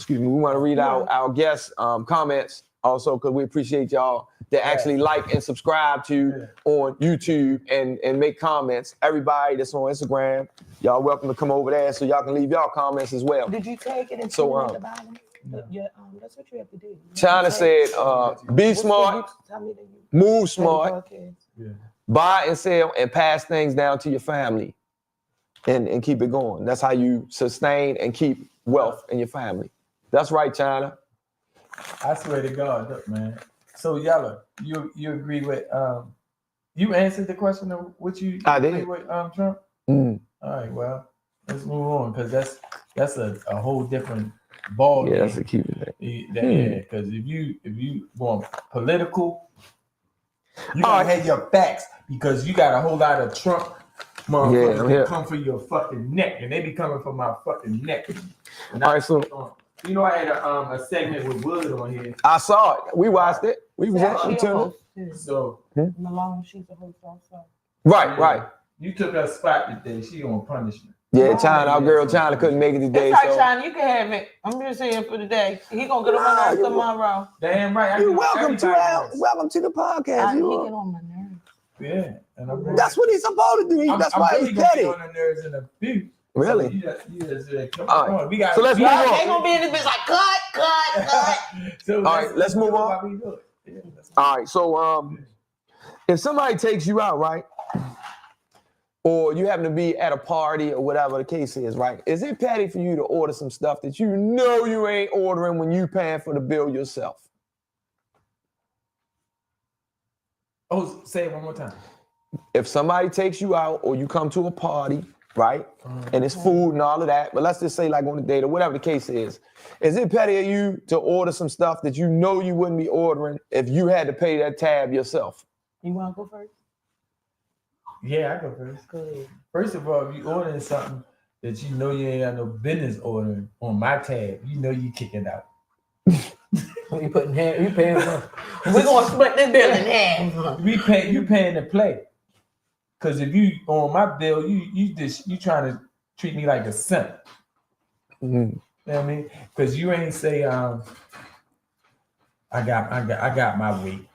we want to read out our guests' comments also, because we appreciate y'all that actually like and subscribe to on YouTube and make comments. Everybody that's on Instagram, y'all welcome to come over there so y'all can leave y'all comments as well. Did you take it and put it at the bottom? Yeah, that's what you have to do. China said, be smart, move smart, buy and sell and pass things down to your family and keep it going. That's how you sustain and keep wealth in your family. That's right, China. I swear to God, look, man. So Yella, you agree with you answered the question of what you agree with Trump? All right, well, let's move on, because that's a whole different ball game. That's a cute thing. Yeah, because if you want political, you gotta have your facts, because you got a whole lot of Trump motherfuckers that come for your fucking neck, and they be coming for my fucking neck. All right, so you know, I had a segment with Wood on here. I saw it. We watched it. We was actually tuned in. So Malone, she's a host also. Right. You took her spot today. She on punishment. Yeah, China, our girl China couldn't make it today. It's like, China, you can have it. I'm just here for today. He gonna get on my nerves tomorrow. Damn right. You're welcome to the podcast. He get on my nerves. Yeah, and that's what he's supposed to do. That's why he's petty. On the nerves in a few. Really? So come on. We got. So let's move on. They gonna be in this bitch like cut. So all right, let's move on. All right, so if somebody takes you out, right, or you happen to be at a party or whatever the case is, right, is it petty for you to order some stuff that you know you ain't ordering when you paying for the bill yourself? Oh, say it one more time. If somebody takes you out or you come to a party, right, and it's food and all of that, but let's just say like on a date or whatever the case is it petty of you to order some stuff that you know you wouldn't be ordering if you had to pay that tab yourself? You want to go first? Yeah, I go first. Go ahead. First of all, if you ordering something that you know you ain't got no business ordering on my tab, you know you kicking out. You putting hand, you paying for. We're gonna split this bill in half. You paying to play. Cause if you on my bill, you trying to treat me like a simp. Mm-hmm. You know what I mean? Cause you ain't say I got my weight.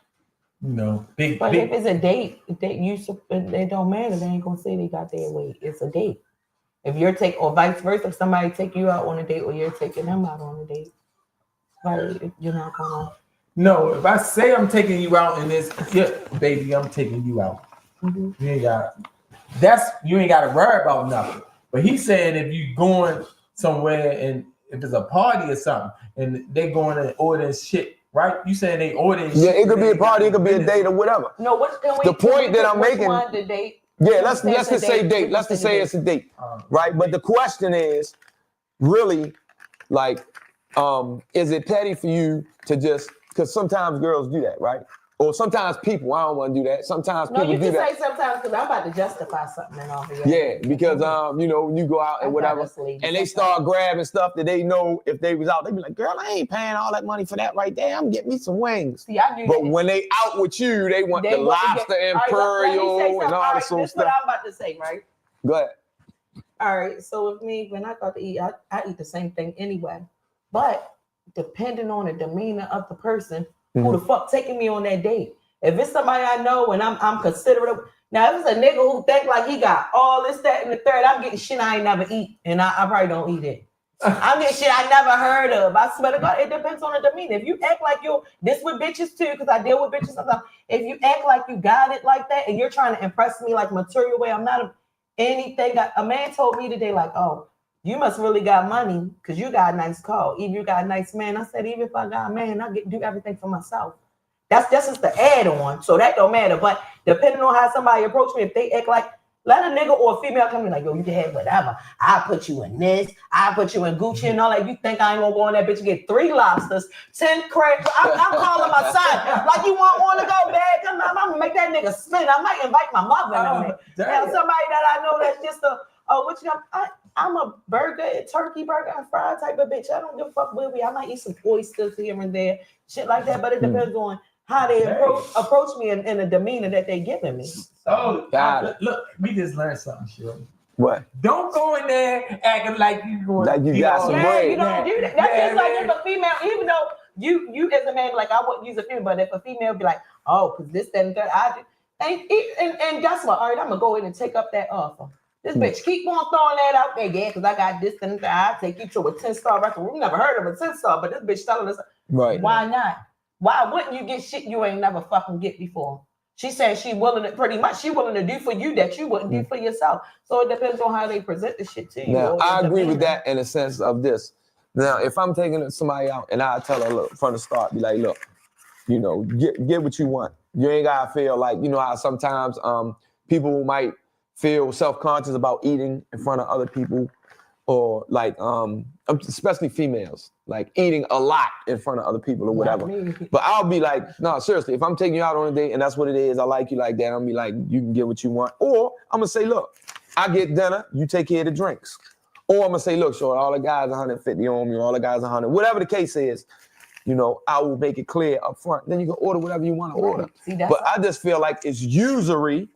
You know, big. But if it's a date, they don't matter. They ain't gonna say they got their weight. It's a date. If you're or vice versa, if somebody take you out on a date or you're taking them out on a date, like you're not gonna. No, if I say I'm taking you out in this, yeah, baby, I'm taking you out. Mm-hmm. You ain't got to worry about nothing. But he's saying if you going somewhere and if it's a party or something and they going and ordering shit, right? You saying they ordering shit. Yeah, it could be a party, it could be a date or whatever. No, the point that I'm making. The date? Yeah, let's just say date. Let's just say it's a date, right? But the question is, really, like, is it petty for you to just? Because sometimes girls do that, right? Or sometimes people, I don't want to do that. Sometimes people do that. No, you can say sometimes because I'm about to justify something off of you. Yeah, because when you go out and whatever, and they start grabbing stuff that they know if they was out, they be like, girl, I ain't paying all that money for that right there. I'm getting me some wings. See, I do but when they out with you, they want the lobster imperial and all this sort of stuff. That's what I'm about to say, right? Go ahead. All right, so with me, when I got to eat, I eat the same thing anyway. But depending on the demeanor of the person, who the fuck taking me on that date? If it's somebody I know and I'm considerate of, now if it's a nigga who think like he got all this, that, and the third, I'm getting shit I ain't never eat, and I probably don't eat it. I'm just shit I never heard of. I swear to God, it depends on the demeanor. If you act like you're this with bitches too, because I deal with bitches sometimes. If you act like you got it like that and you're trying to impress me like material way, I'm not anything. A man told me today, like, oh, you must really got money because you got a nice car. Even you got a nice man. I said, even if I got a man, I do everything for myself. That's just the add-on, so that don't matter. But depending on how somebody approach me, if they act like, let a nigga or a female come in like, yo, you can have whatever. I'll put you in this. I'll put you in Gucci and all that. You think I ain't gonna go on that bitch and get 3 lobsters, 10 crabs? I'm calling my son. Like, you want to go bad? Come on, I'm gonna make that nigga spin. I might invite my mother in there. Somebody that I know that's just I'm a burger, turkey burger, and fried type of bitch. I don't give a fuck where I might eat some oysters here and there, shit like that. But it depends on how they approach me in the demeanor that they giving me. So, look, we just learned something, Shirley. What? Don't go in there acting like you going. Like you got some bread. You don't do that. That's just like if a female, even though you as a man, like I wouldn't use a female, but if a female be like, oh, because this, that, and that, I do. And guess what? All right, I'm going to go in and take up that offer. This bitch keep on throwing that out there, yeah, because I got this and that. I take you to a 10-star restaurant. We've never heard of a 10-star, but this bitch telling us, right? Why not? Why wouldn't you get shit you ain't never fucking get before? She said she willing to, pretty much, she willing to do for you that you wouldn't do for yourself. So it depends on how they present the shit to you. Now, I agree with that in the sense of this. Now, if I'm taking somebody out and I tell her, look, from the start, be like, look, you know, get what you want. You ain't gotta feel like, you know how sometimes people might feel self-conscious about eating in front of other people, or like especially females, like eating a lot in front of other people or whatever. But I'll be like, no, seriously, if I'm taking you out on a date and that's what it is, I like you like that, I'll be like, you can get what you want. Or I'm gonna say, look, I get dinner, you take care of the drinks. Or I'm gonna say, look, sure, all the guys 150 on me, all the guys 100, whatever the case is, you know, I will make it clear up front. Then you can order whatever you want to order. But I just feel like it's usury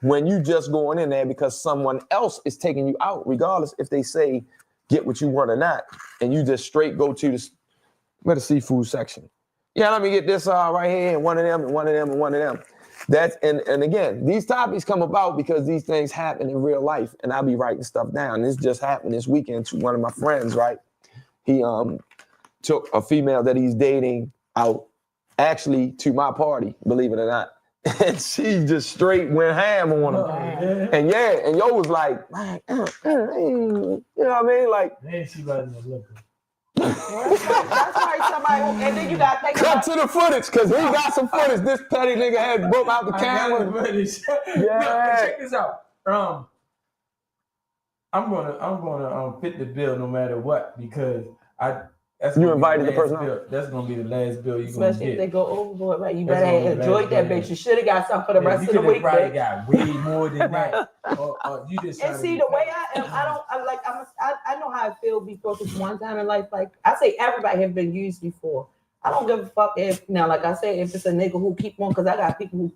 when you just going in there because someone else is taking you out, regardless if they say get what you want or not, and you just straight go to the seafood section. Yeah, let me get this right here, and one of them, and one of them, and one of them. That's and again, these topics come about because these things happen in real life, and I'll be writing stuff down. This just happened this weekend to one of my friends, right? He took a female that he's dating out, actually to my party, believe it or not. And she just straight went ham on him. And yo was like, you know what I mean? Like, man, she wasn't looking. That's right, somebody. And then you got to think cut to the footage, because he got some footage. This petty nigga had broke out the camera. Yeah. Check this out. I'm gonna fit the bill no matter what, because you invited the person out. That's gonna be the last bill you're gonna get. Especially if they go overboard, right? You better have enjoyed that bitch. You should have got something for the rest of the week. You probably got way more than that. You just and see the way I am. I know how I feel before. Because one time in life, like I say, everybody have been used before. I don't give a fuck if now, like I said, if it's a nigga who keep on, because I got people who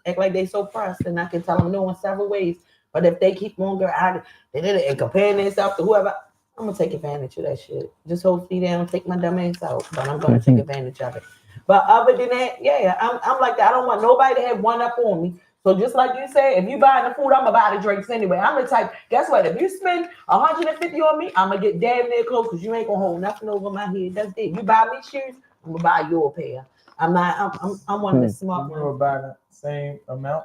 act like they so pressed, and I can tell them no in several ways. But if they keep on, and comparing themselves to whoever. I'm gonna take advantage of that shit. Just hopefully they don't take my dumb ass out, but I'm gonna take advantage of it. But other than that, yeah, I'm like that. I don't want nobody to have one up on me. So just like you said, if you buying the food, I'm gonna buy the drinks anyway. I'm the type. Guess what? If you spend 150 on me, I'm gonna get damn near close because you ain't gonna hold nothing over my head. That's it. You buy me shoes, I'm gonna buy your pair. I'm one of the smart ones. You gonna buy the same amount?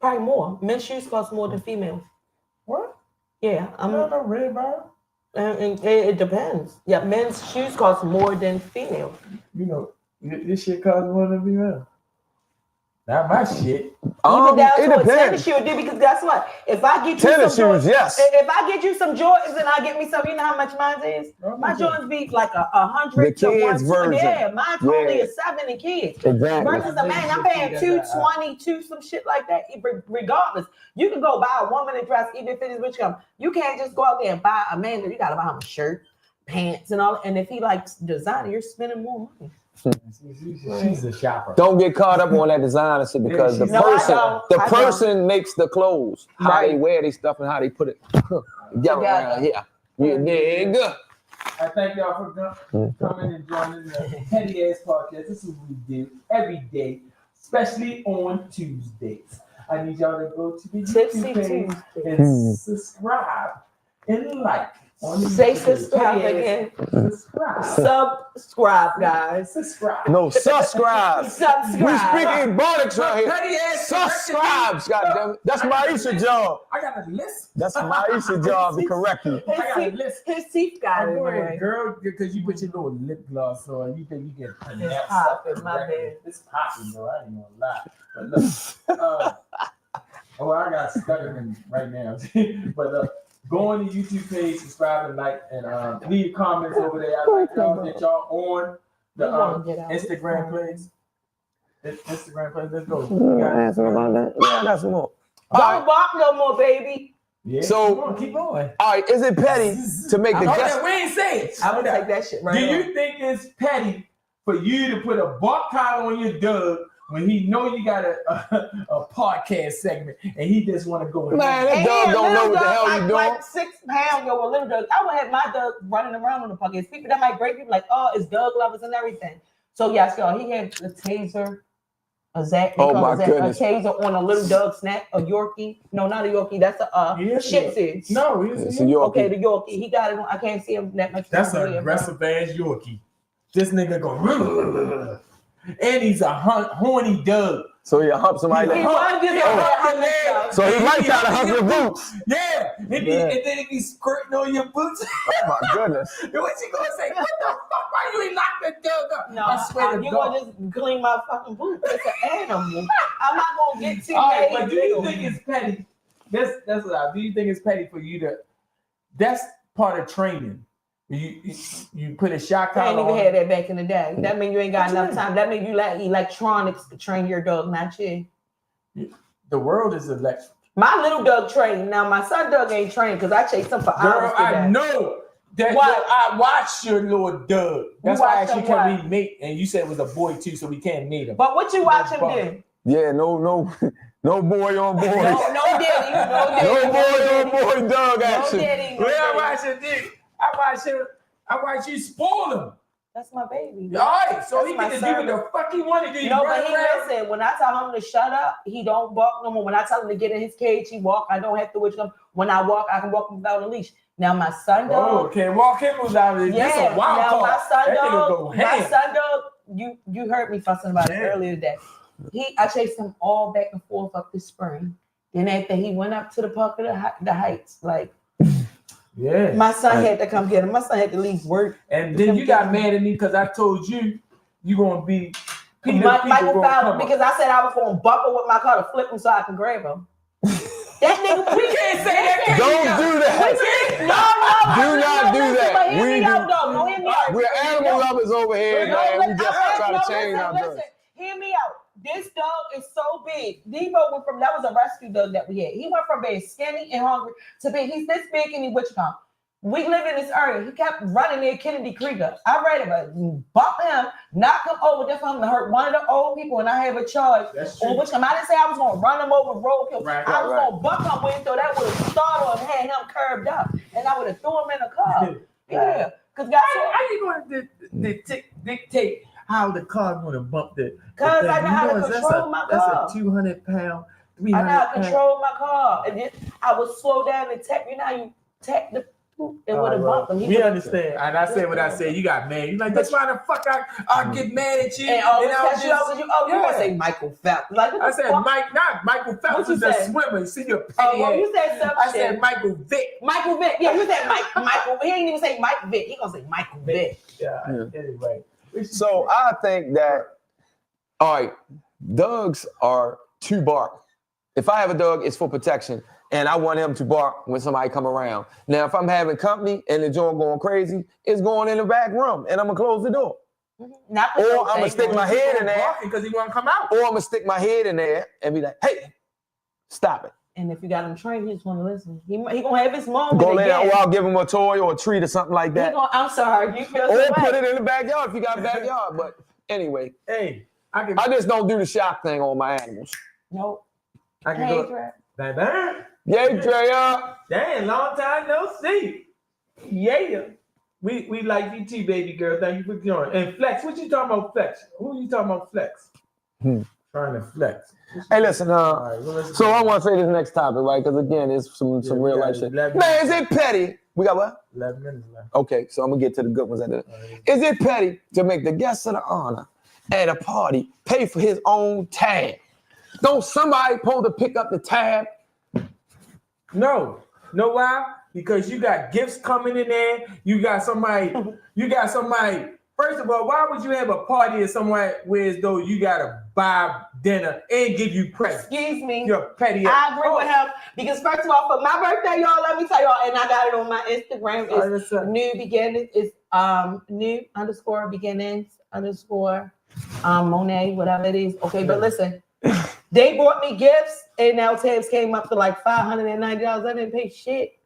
Probably more. Men's shoes cost more than females. What? Yeah, I'm not a red bar. And it depends. Yeah, men's shoes cost more than female. You know, this shit costs more than female. Not my shit. Even down to a tennis shoe, because guess what? If I get you tennis some shoes, yes. If I get you some Jordans and I get me some, you know how much mine is? My Jordans be like 100 to 120. Yeah, mine's only a 7 in kids. Exactly. Versus a man, I'm paying 222, some shit like that. Regardless, you can go buy a woman a dress, even if it is rich come. You can't just go out there and buy a man. You gotta buy him a shirt, pants, and all. And if he likes designer, you're spending more money. She's a shopper. Don't get caught up on that designer shit, because the person makes the clothes, how they wear their stuff and how they put it together around here. Nigga. I thank y'all for coming and joining the Petty Azz Podcast. This is what we do every day, especially on Tuesdays. I need y'all to go to the YouTube page and subscribe and like Say subscribe again. Subscribe, guys. No, subscribe. Subscribe. We speaking Bonics right here. Subscribe, goddamn it. That's Maisha's job. I got a list. That's Maisha's job to correct you. I got a list. His teeth got it. Go ahead, girl, because you put your little lip gloss on. You think you can It's popping, my bad. It's popping, bro. I ain't gonna lie. But look, I got stuttering right now. But go on the YouTube page, subscribe and like, and leave comments over there. I like y'all that y'all on the Instagram page. Instagram page. Let's go. Asking about that. Yeah, I got some more. Don't bark no more, baby. Yeah. So keep going. All right, is it petty to make the guest? We ain't say it. I would take that shit right. Do you think it's petty for you to put a bark collar on your dog when he know you got a podcast segment and he just want to go? Man, that dog don't know what the hell you doing. Like 6 pounds, yo, a little dog. I would have my dog running around on the podcast. People that might break people like, oh, it's dog lovers and everything. So yes, y'all, he had a taser. A taser on a little dog snack, a Yorkie. No, not a Yorkie. That's a Shih Tzu. No, it's a Yorkie. Okay, the Yorkie. He got it on. I can't see him that much. That's an aggressive ass Yorkie. This nigga go, and he's a horny dog. So he hump somebody. So he might try to hump your boots. Yeah, and then he be squirting on your boots. Oh my goodness. What's he gonna say? What the fuck? Why you ain't lock that dog up? No, I swear to you God. gonna just clean my fucking boots. It's an animal. I'm not gonna get too All right, mad. but do you think it's petty? That's what I do. You think it's petty for you to? That's part of training. You put a shot collar on. I ain't even had that back in the day. That mean you ain't got enough time. That mean you like electronics to train your dog, not you. The world is electric. My little dog trained. Now my son dog ain't trained because I chased him for hours. Girl, I know that. I watched your little dog. That's why I actually can remake. And you said it was a boy too, so we can't mate him. But what you watch him do? Yeah, no boy on boy. No daddy. No boy on boy dog action. No daddy. Well, I watch it, dude. I watch you spoil him. That's my baby. All right, so he can do what the fuck he want to do. No, but he listen. When I tell him to shut up, he don't bark no more. When I tell him to get in his cage, he walk. I don't have to witch him. When I walk, I can walk him without a leash. Now my son dog. Oh, can't walk him without a leash. Yeah. That's a wild now card. my son dog. You heard me fussing about it earlier today. I chased him all back and forth up the spring. Then after he went up to the park of the Heights, like. Yeah, my son had to come get him. My son had to leave work, and then you got mad at me because I told you gonna be Michael Fowler because I said I was gonna buckle with my car to flip him so I can grab him. That nigga, we can't say that. Don't do that. No, do not do that. Hear me out, though. No, hear me out. We're animal lovers over here, man. We just try to change our dog. Hear me out. This dog is so big. Debo went from, that was a rescue dog that we had. He went from being skinny and hungry to being, he's this big and he Wichita. We live in this area. He kept running near Kennedy Krieger. I read about it. Bump him, knock him over, just for him to hurt one of the old people, and I have a charge. On which I didn't say I was going to run him over, roll kill. I was going to bump him with, so that would have startled him, had him curved up, and I would have threw him in a car. Yeah. Because guys, how you going to dictate how the car going to bump the? Because I know how to control my car. That's a 200-pound, 300-pound. I know how to control my car, and then I would slow down and tap. You know how you tap the. It would have bumped him. We understand. And I said what I said. You got mad. You like, that's why the fuck I get mad at you. And you want to say Michael Phelps. Like, I said Michael Phelps is a swimmer. See your petty ass. You said something. I said Michael Vick. Michael Vick. Yeah, you said Michael. He ain't even say Mike Vick. He gonna say Michael Vick. Yeah. Anyway. So I think that, all right, dogs are to bark. If I have a dog, it's for protection. And I want him to bark when somebody come around. Now, if I'm having company and the joint going crazy, it's going in the back room, and I'm gonna close the door. Or I'm gonna stick my head in there because he want to come out. Or I'm gonna stick my head in there and be like, "Hey, stop it." And if you got him trained, he just want to listen. He gonna have his moment. Go there, or I'll give him a toy or a treat or something like that. I'm sorry, you feel or put it in the backyard if you got a backyard. But anyway, hey, I just don't do the shock thing on my animals. Nope. I can go. Bye. Yay, Drea. Damn, long time no see. Yeah. We like you too, baby girl. Thank you for joining. And Flex, what you talking about, Flex? Who you talking about, Flex? Trying to flex. Hey, listen, so I want to say this next topic, right? Because again, it's some real life shit. Man, is it petty We got what? 11 minutes left. Okay, so I'm gonna get to the good ones at the. Is it petty to make the guest of the honor at a party pay for his own tab? Don't somebody supposed to pick up the tab? No. Know why? Because you got gifts coming in there. You got somebody. First of all, why would you have a party at somewhere where as though you gotta buy dinner and give you presents? Excuse me. You're petty. I agree with him because first of all, for my birthday, y'all, let me tell y'all, and I got it on my Instagram. It's new beginnings. It's new_beginnings_ Monet, whatever it is. Okay, but listen, they bought me gifts, and now tabs came up to like $590. I didn't pay shit.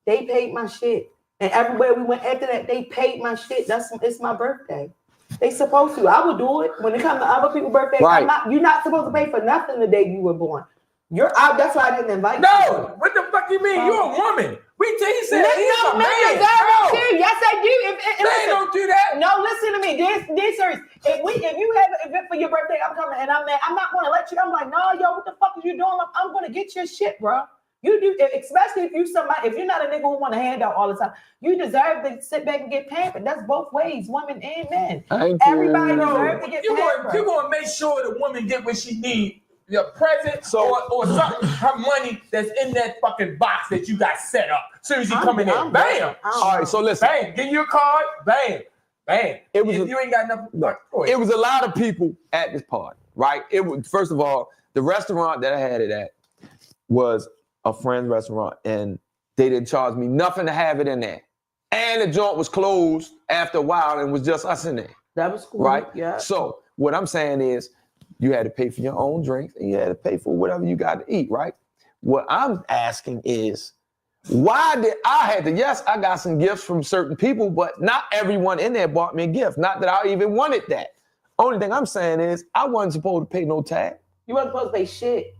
They paid my shit. And everywhere we went after that, they paid my shit. It's my birthday. They supposed to. I would do it. When it comes to other people's birthdays, right. You're not supposed to pay for nothing the day you were born. That's why I didn't invite you. No, what the fuck you mean? You're a woman. He said he's a man. No. Yes, I do. They don't do that. No, listen to me. This serious. If you have an event for your birthday, I'm coming and I'm mad. I'm not going to let you. I'm like, no, yo, what the fuck is you doing? I'm going to get your shit, bro. You do, especially if you're not a nigga who want to hand out all the time. You deserve to sit back and get pampered. That's both ways, women and men. Everybody deserves to get pampered. You want to make sure the woman get what she needs. Your present or something, her money that's in that fucking box that you got set up. As soon as you come in there, bam. All right, so listen. Bam, give you a card, bam. You ain't got nothing. It was a lot of people at this party, right? It was, first of all, the restaurant that I had it at was a friend's restaurant, and they didn't charge me nothing to have it in there. And the joint was closed after a while and was just us in there. That was cool. Right? Yeah. So what I'm saying is you had to pay for your own drinks and you had to pay for whatever you got to eat, right? What I'm asking is, why did I got some gifts from certain people, but not everyone in there bought me a gift. Not that I even wanted that. Only thing I'm saying is I wasn't supposed to pay no tab. You wasn't supposed to pay shit.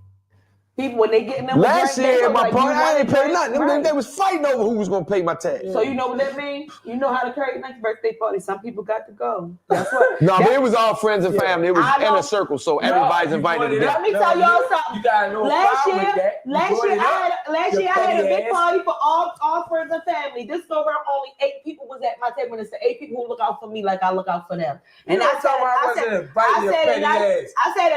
People, when they getting them last year at my party, I ain't paid nothing. Right. They was fighting over who was gonna pay my tab. So you know what that means? You know how to carry next birthday party. Some people got to go. That's what. No, but it was all friends and family. It was in a circle, so everybody's invited. Let me tell y'all something. You gotta know last year I had a big ass. party for all friends and family. This go around, only 8 people was at my table, and it's the 8 people who look out for me like I look out for them. And I said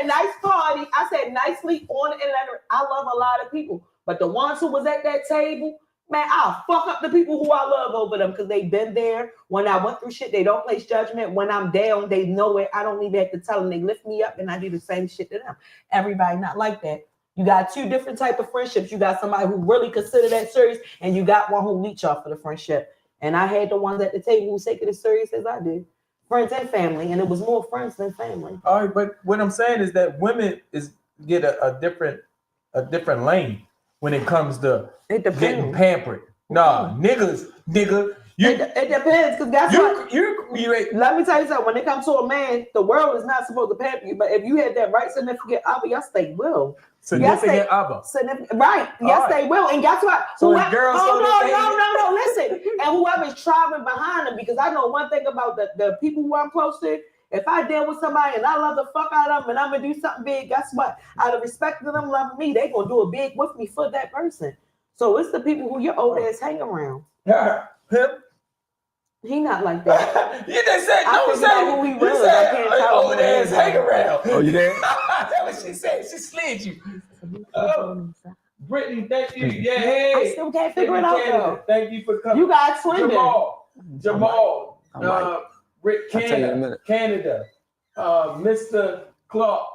a nice party. I said nicely on the internet. I love a lot of people, but the ones who was at that table, man, I'll fuck up the people who I love over them because they've been there. When I went through shit, they don't place judgment. When I'm down, they know it. I don't even have to tell them. They lift me up, and I do the same shit to them. Everybody not like that. You got 2 different type of friendships. You got somebody who really consider that serious, and you got one who leech off of the friendship. And I had the ones at the table who take it as serious as I did. Friends and family, and it was more friends than family. All right, but what I'm saying is that women get a different lane when it comes to getting pampered. Nah, nigga, it depends, because that's what. Let me tell you something. When it comes to a man, the world is not supposed to pamper you. But if you had that right significant other, yes, they will. Significant other. Right. Yes, they will. And guess what? So no. Listen. And whoever's traveling behind them, because I know one thing about the people who I'm close to. If I deal with somebody and I love the fuck out of them and I'm gonna do something big, guess what? Out of respect to them loving me, they gonna do a big with me for that person. So it's the people who your old ass hang around. Him? He not like that. You just said don't say who he was. I can't tell old ass hang around. Oh, you there? That's what she said. She slid you. Brittany, thank you. Yeah, hey. I still can't figure it out though. Thank you for coming. You got Swindon. Jamal. Rick Canada, Mr. Clark.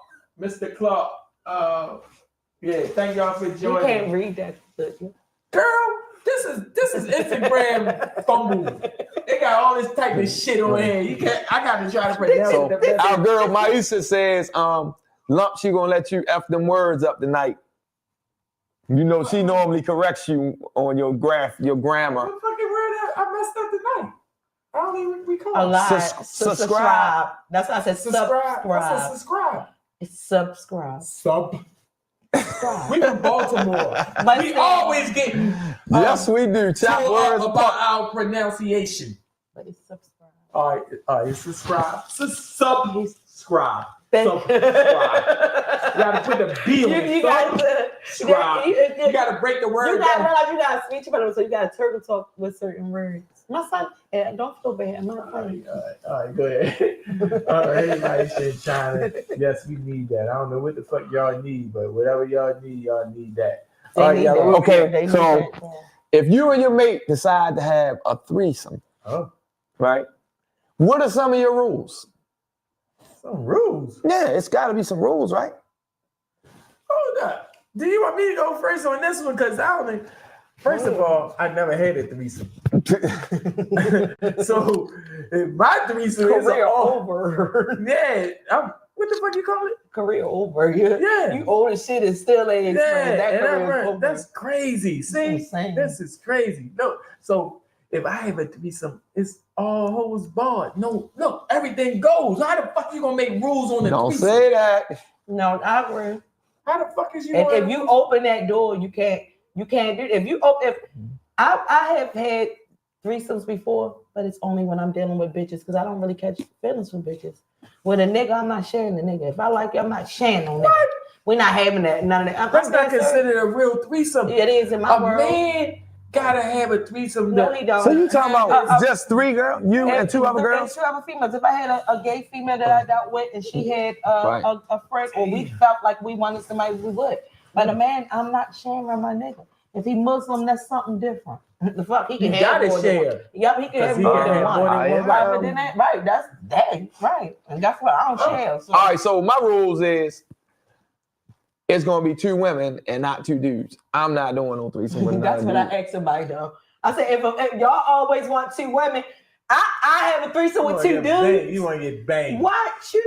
Yeah, thank y'all for joining. You can't read that. Girl, this is Instagram fumble. They got all this type of shit on here. I got to try to pronounce it. Our girl Maisha says, Lump, she gonna let you F them words up tonight. You know, she normally corrects you on your grammar. What fucking word I messed up tonight? I don't even recall. A lot. Subscribe. That's why I said subscribe. I said subscribe. It's subscribe. We from Baltimore. We always getting yes, we do. Chat words about our pronunciation. But it's subscribe. All right, it's subscribe. Subscribe. Subscribe. You gotta put the B on it. You gotta break the word. You gotta realize you gotta speech about it, so you gotta turtle talk with certain words. My son, don't feel bad. I'm not funny. All right, go ahead. Everybody said China. Yes, we need that. I don't know what the fuck y'all need, but whatever y'all need that. All right, y'all. Okay, so if you and your mate decide to have a threesome, right? What are some of your rules? Some rules? Yeah, it's got to be some rules, right? Hold up. Do you want me to go first on this one? Because I don't think. First of all, I never had a threesome. So if my threesome is over. Yeah. What the fuck you call it? Career over. Yeah. You old as shit and still ain't That's crazy. See? This is crazy. No. So if I have a threesome, it's all hoes barred. No, everything goes. How the fuck you gonna make rules on the Don't threesome? say that. No, I agree. How the fuck is you? And if you open that door, you can't do it. If I have had threesomes before, but it's only when I'm dealing with bitches because I don't really catch feelings from bitches. With a nigga, I'm not sharing the nigga. If I like you, I'm not sharing on that. We're not having that. None of that. That's not considered a real threesome. It is in my world. A man gotta have a threesome. No, he don't. So you talking about just 3 girls? You and 2 other girls? 2 other females. If I had a gay female that I dealt with and she had a friend, or we felt like we wanted somebody, we would. But a man, I'm not sharing with my nigga. If he Muslim, that's something different. The fuck, he can have more share. Yep, he can have more than one. Right, that's dang, right. And that's what I don't share. So. All right, so my rules is it's gonna be 2 women and not 2 dudes. I'm not doing no threesome with That's what I asked somebody though. I said if y'all always want 2 women, I have a threesome with 2 dudes. You want to get banged? What? Choo.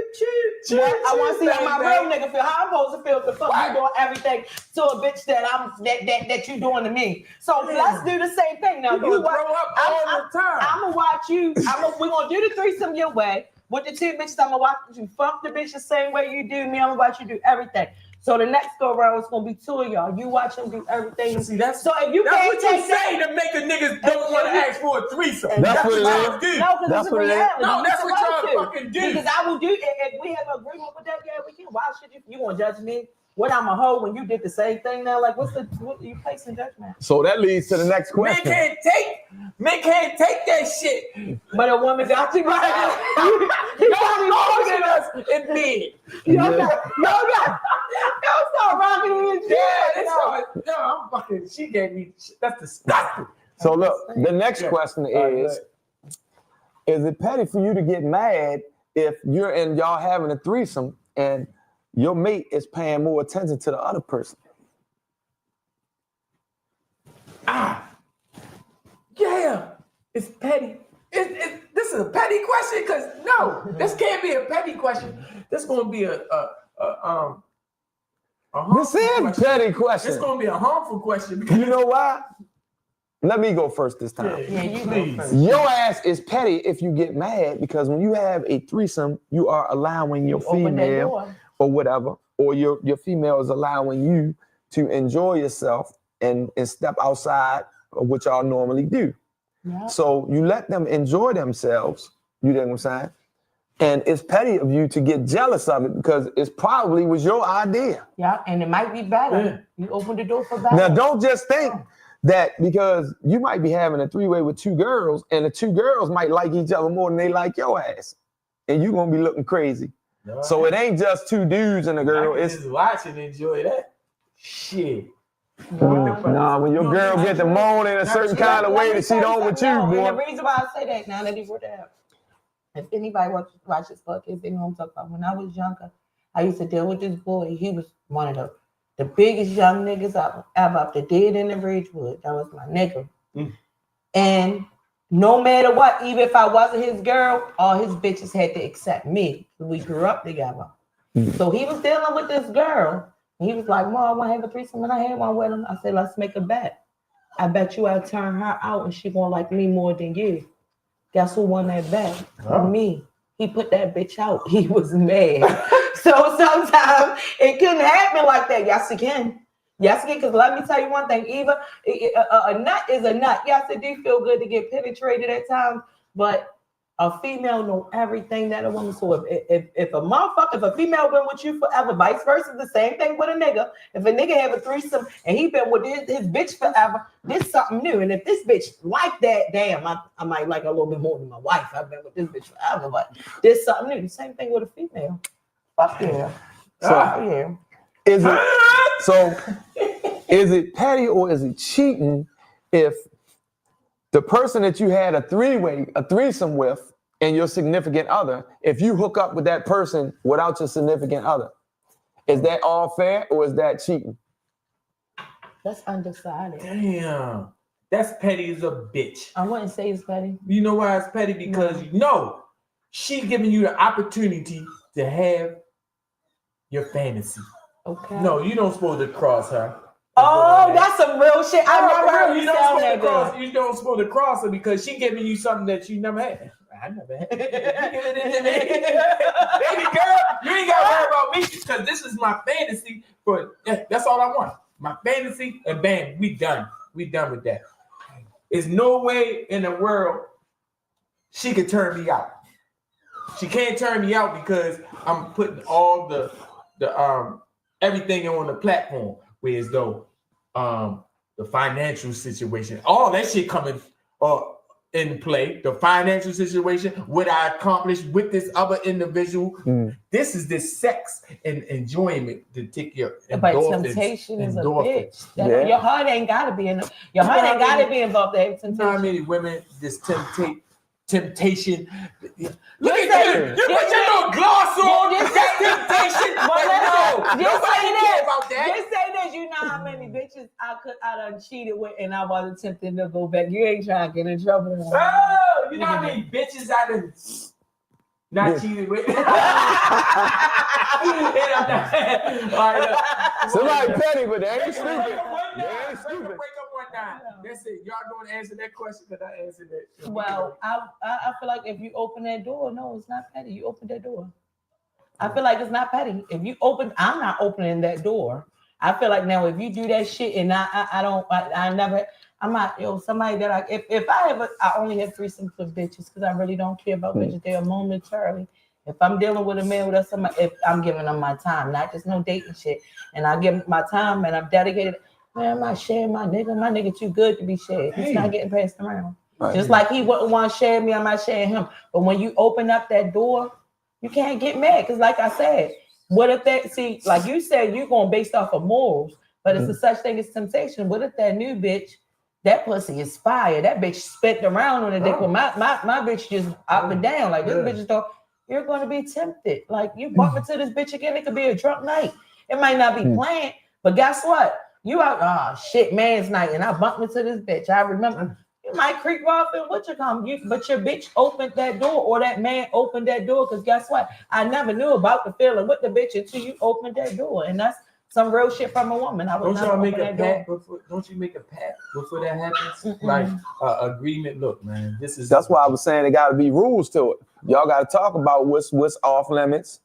I want to see how my real nigga feel. How I'm supposed to feel? The fuck you doing everything to a bitch that you doing to me? So let's do the same thing now. You grow up all the time. I'm gonna watch you. We're gonna do the threesome your way. With the 2 bitches, I'm gonna watch you fuck the bitch the same way you do me. I'm gonna watch you do everything. So the next go around is gonna be 2 of y'all. You watch them do everything. See, that's so if you that's can't what you say to make a niggas don't want to ask for a threesome. That's what it is. No, because it's a reality. No, that's what y'all fucking do. Because I will do if we have an agreement with that. Yeah, we can. Why should you gonna judge me? What I'm a hoe when you did the same thing now? Like, what you placing judgment? So that leads to the next question. Men can't take that shit. But a woman got you right. You stronger than us in bed. Don't start rocking me. No, I'm fucking. She gave me. That's disgusting. So look, the next question is it petty for you to get mad if you're and y'all having a threesome and your mate is paying more attention to the other person? Yeah, it's petty. This is a petty question because no, this can't be a petty question. This is gonna be a this is petty question. It's gonna be a harmful question. You know why? Let me go first this time. Yeah, you go first. Your ass is petty if you get mad because when you have a threesome, you are allowing your female or whatever, or your female is allowing you to enjoy yourself and step outside of what y'all normally do. Yep. So you let them enjoy themselves, you know what I'm saying? And it's petty of you to get jealous of it because it probably was your idea. Yeah, and it might be better. Yeah. You open the door for better. Now, don't just think that because you might be having a 3-way with 2 girls and the 2 girls might like each other more than they like your ass. And you're going to be looking crazy. No, so it ain't just 2 dudes and a girl. It's just watch and enjoy that. Shit. Nah, when your girl get to moan in a certain kind of way that she don't with you, boy. And the reason why I say that now that he brought that up, if anybody watch this podcast, they know I'm talking about. When I was younger, I used to deal with this boy. He was one of the biggest young niggas I've ever did in the Ridgewood. That was my nigga. And no matter what, even if I wasn't his girl, all his bitches had to accept me. We grew up together. So he was dealing with this girl. He was like, Mom, I want to have a threesome, and I had one with him. I said, let's make a bet. I bet you I'll turn her out, and she gonna like me more than you. Guess who won that bet? Me. He put that bitch out. He was mad. So sometimes it couldn't happen like that. Yes, it can. Yes, it can. Because let me tell you one thing. Even a nut is a nut. Yes, it do feel good to get penetrated at times, but A female know everything that a woman. So if a female been with you forever, vice versa, the same thing with a nigga. If a nigga have a threesome and he been with his bitch forever, this something new. And if this bitch like that, damn, I might like a little bit more than my wife. I've been with this bitch forever, but this something new. Same thing with a female. Fuck yeah. So is it petty or is it cheating if the person that you had a threesome with and your significant other, if you hook up with that person without your significant other, is that all fair or is that cheating? That's undecided. Damn. That's petty as a bitch. I wouldn't say it's petty. You know why it's petty? Because she giving you the opportunity to have your fantasy. Okay. No, you don't supposed to cross her. Oh, that's some real shit. I never heard you sound that good. You don't supposed to cross her because she giving you something that you never had. I never had. Baby girl, you ain't got to worry about me because this is my fantasy. But that's all I want. My fantasy, and bam, we done. We done with that. There's no way in the world she could turn me out. She can't turn me out because I'm putting all the everything on the platform. Whereas though the financial situation, all that shit coming in play, the financial situation, what I accomplished with this other individual, this is this sex and enjoyment to take your endorphins. But temptation is a bitch. Your heart ain't gotta be in your heart ain't gotta be involved in temptation. You know how many women just temptation. Look at that. You put your little gloss on. Just say temptation. Nobody care about that. Just say this. You know how many bitches I done cheated with and I wasn't tempted to go back. You ain't trying to get in trouble. Oh, you know how many bitches I done not cheated with? Somebody petty, but they ain't stupid. Break up one time. That's it. Y'all don't answer that question, but I answered it. Well, I feel like if you open that door, no, it's not petty. You open that door. I feel like it's not petty. If you open, I'm not opening that door. I feel like now if you do that shit and I'm not, somebody that if I only have threesomes with bitches because I really don't care about bitches. They are momentarily. If I'm dealing with a man with somebody, if I'm giving them my time, not just no dating shit, and I give them my time and I'm dedicated, man, I'm not sharing my nigga. My nigga too good to be shared. He's not getting passed around. Right. Just like he wouldn't want to share me, I'm not sharing him. But when you open up that door, you can't get mad. Because like I said, what if like you said, you're going based off of morals, but it's a such thing as temptation. What if that new bitch, that pussy is fire? That bitch spit around on the dick. Well, my bitch just up and down. Like this bitch is talking. You're going to be tempted. Like you bump into this bitch again, it could be a drunk night. It might not be planned, but guess what? You out, man's night, and I bumped into this bitch. I remember you might creep off and but your bitch opened that door, or that man opened that door. Because guess what? I never knew about the feeling with the bitch until you opened that door, and that's some real shit from a woman. I would don't y'all make a pact before? Don't you make a pact before that happens? Like agreement. Look, man, that's why I was saying there got to be rules to it. Y'all got to talk about what's off limits,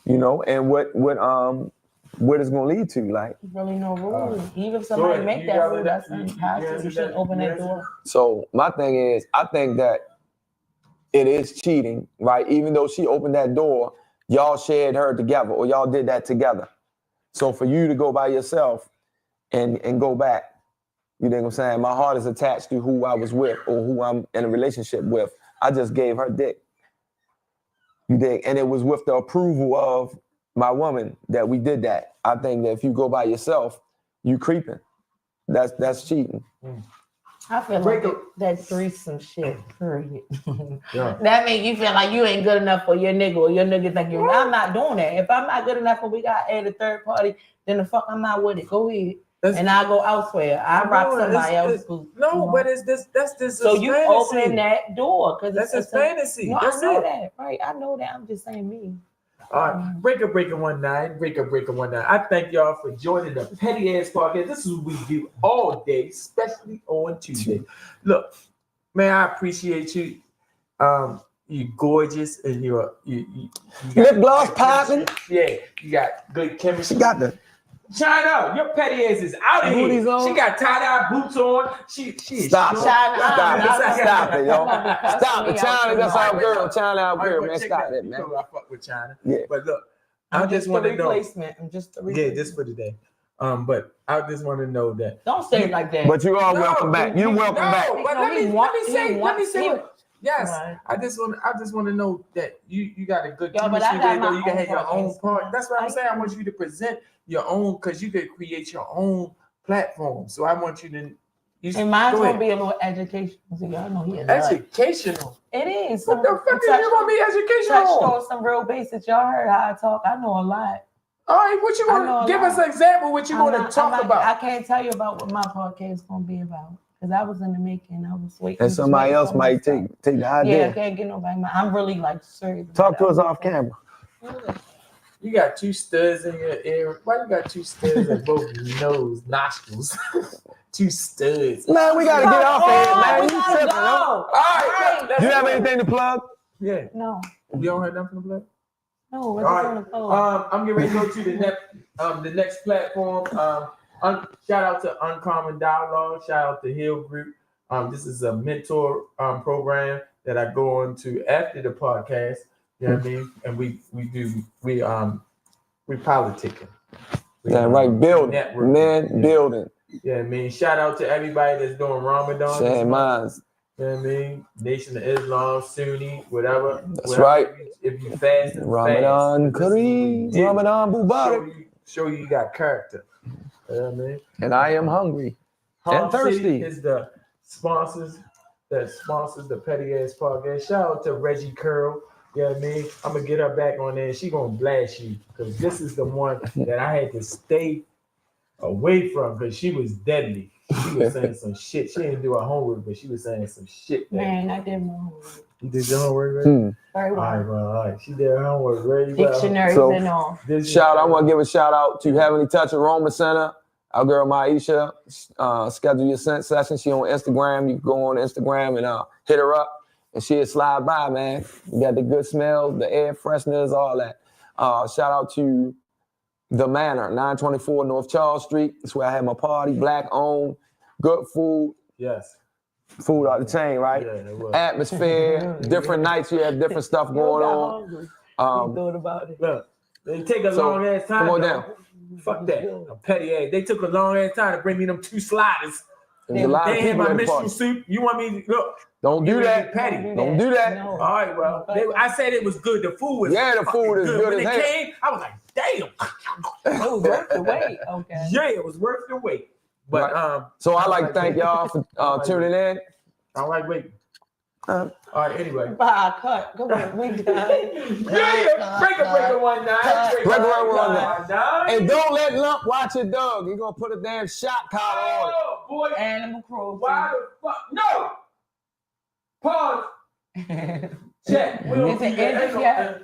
and what it's gonna lead to. Like, really no rule. Even if somebody make that rule, that's impossible. You shouldn't open that door. So my thing is, I think that it is cheating, right? Even though she opened that door, y'all shared her together, or y'all did that together. So for you to go by yourself and go back, you know what I'm saying? My heart is attached to who I was with or who I'm in a relationship with. I just gave her dick. You dig? And it was with the approval of my woman that we did that. I think that if you go by yourself, you creeping. That's cheating. I feel like that threesome shit, period. That means you feel like you ain't good enough for your nigga, or your nigga think you. I'm not doing that. If I'm not good enough and we got to add a third party, then the fuck I'm not with it. Go ahead. And I go elsewhere. I rock somebody else. But it's this. That's this. So you open that door because that's his fantasy. No, I know that, right? I know that. I'm just saying me. All right, breaker 19, breaker 19. I thank y'all for joining the Petty Azz Podcast. This is what we do all day, especially on Tuesday. Look, man, I appreciate you. You gorgeous and you lip gloss popping. Yeah, you got good chemistry. She got the China, your petty ass is out of here. She got tie-dye boots on. She Stop it. Stop it, yo. Stop it. China, that's our girl. China, our girl, man. Stop it, man. I fuck with China. Yeah. But look, I just want to know. I'm just a replacement. Yeah, just for today. But I just want to know that. Don't say it like that. But you all welcome back. You welcome back. But let me say. Yes, right. I just want to know that you got a good chemistry there, though. You can have your own part. That's what I'm saying. I want you to present your own, because you could create your own platform. So I want you to. And mine's gonna be a little educational. So y'all know he is educational. It is. What the fuck is you gonna be educational? Touched on some real basics. Y'all heard how I talk. I know a lot. All right, what you want to give us an example? What you want to talk about? I can't tell you about what my podcast is gonna be about. Because I was in the making, I was waiting. And somebody else might take the idea. Yeah, I can't get nobody. I'm really like serious. Talk to us off camera. You got two studs in your ear. Why you got two studs in both nostrils? Two studs. Man, we gotta get off here, man. You tripping, go. All right. You have anything to plug? Yeah. No. You don't have nothing to plug? No. What's on the phone? I'm getting ready to go to the next platform. Shout out to Uncommon Dialogue. Shout out to Hill Group. This is a mentor program that I go on to after the podcast. You know what I mean? And we politicking. Building. Yeah, I mean, shout out to everybody that's doing Ramadan. Same minds. You know what I mean? Nation of Islam, Sunni, whatever. That's right. If you fast, Ramadan Kareem, Ramadan Mubarak. Show you got character. You know what I mean? And I am hungry and thirsty. City is the sponsors that sponsors the Petty Ass Podcast. Shout out to Reggie Curl. You know what I mean? I'm gonna get her back on there. She gonna blast you, because this is the one that I had to stay away from, because she was deadly. She was saying some shit. She didn't do her homework, but she was saying some shit. Man, I did my homework. You did your homework, right? Very well. All right. She did her homework very well. Dictionaries and all. I want to give a shout out to Heavenly Touch Aroma Center. Our girl Maisha, schedule your scent session. She on Instagram. You can go on Instagram and hit her up, and she'll slide by, man. You got the good smells, the air fresheners, all that. Shout out to The Manor, 924 North Charles Street. That's where I had my party. Black owned, good food. Yes. Food out the chain, right? Yeah, it was. Atmosphere, different nights. You have different stuff going on. Thought about it. Look, they take a long ass time. Come on down. Fuck that. A petty ass. They took a long ass time to bring me them 2 sliders. There's a lot of They had people my at the mission party. suit. You want me to look? Don't do that. Petty. Don't do that. No. All right, well, I said it was good. The food was the food is good When as it hell. came, I was like, damn. It was worth the wait. Okay. Yeah, it was worth the wait. But so I like to thank y'all for tuning in. I like waiting. All right, anyway. Bye, cut. Come on, we done. Yeah, break a 1-9. Break a 1-9. And don't let Lump watch your dog. You're going to put a damn shot collar on it. Oh, boy. Animal cruelty. Why the fuck? No! Pause. Check. Is it ended yet?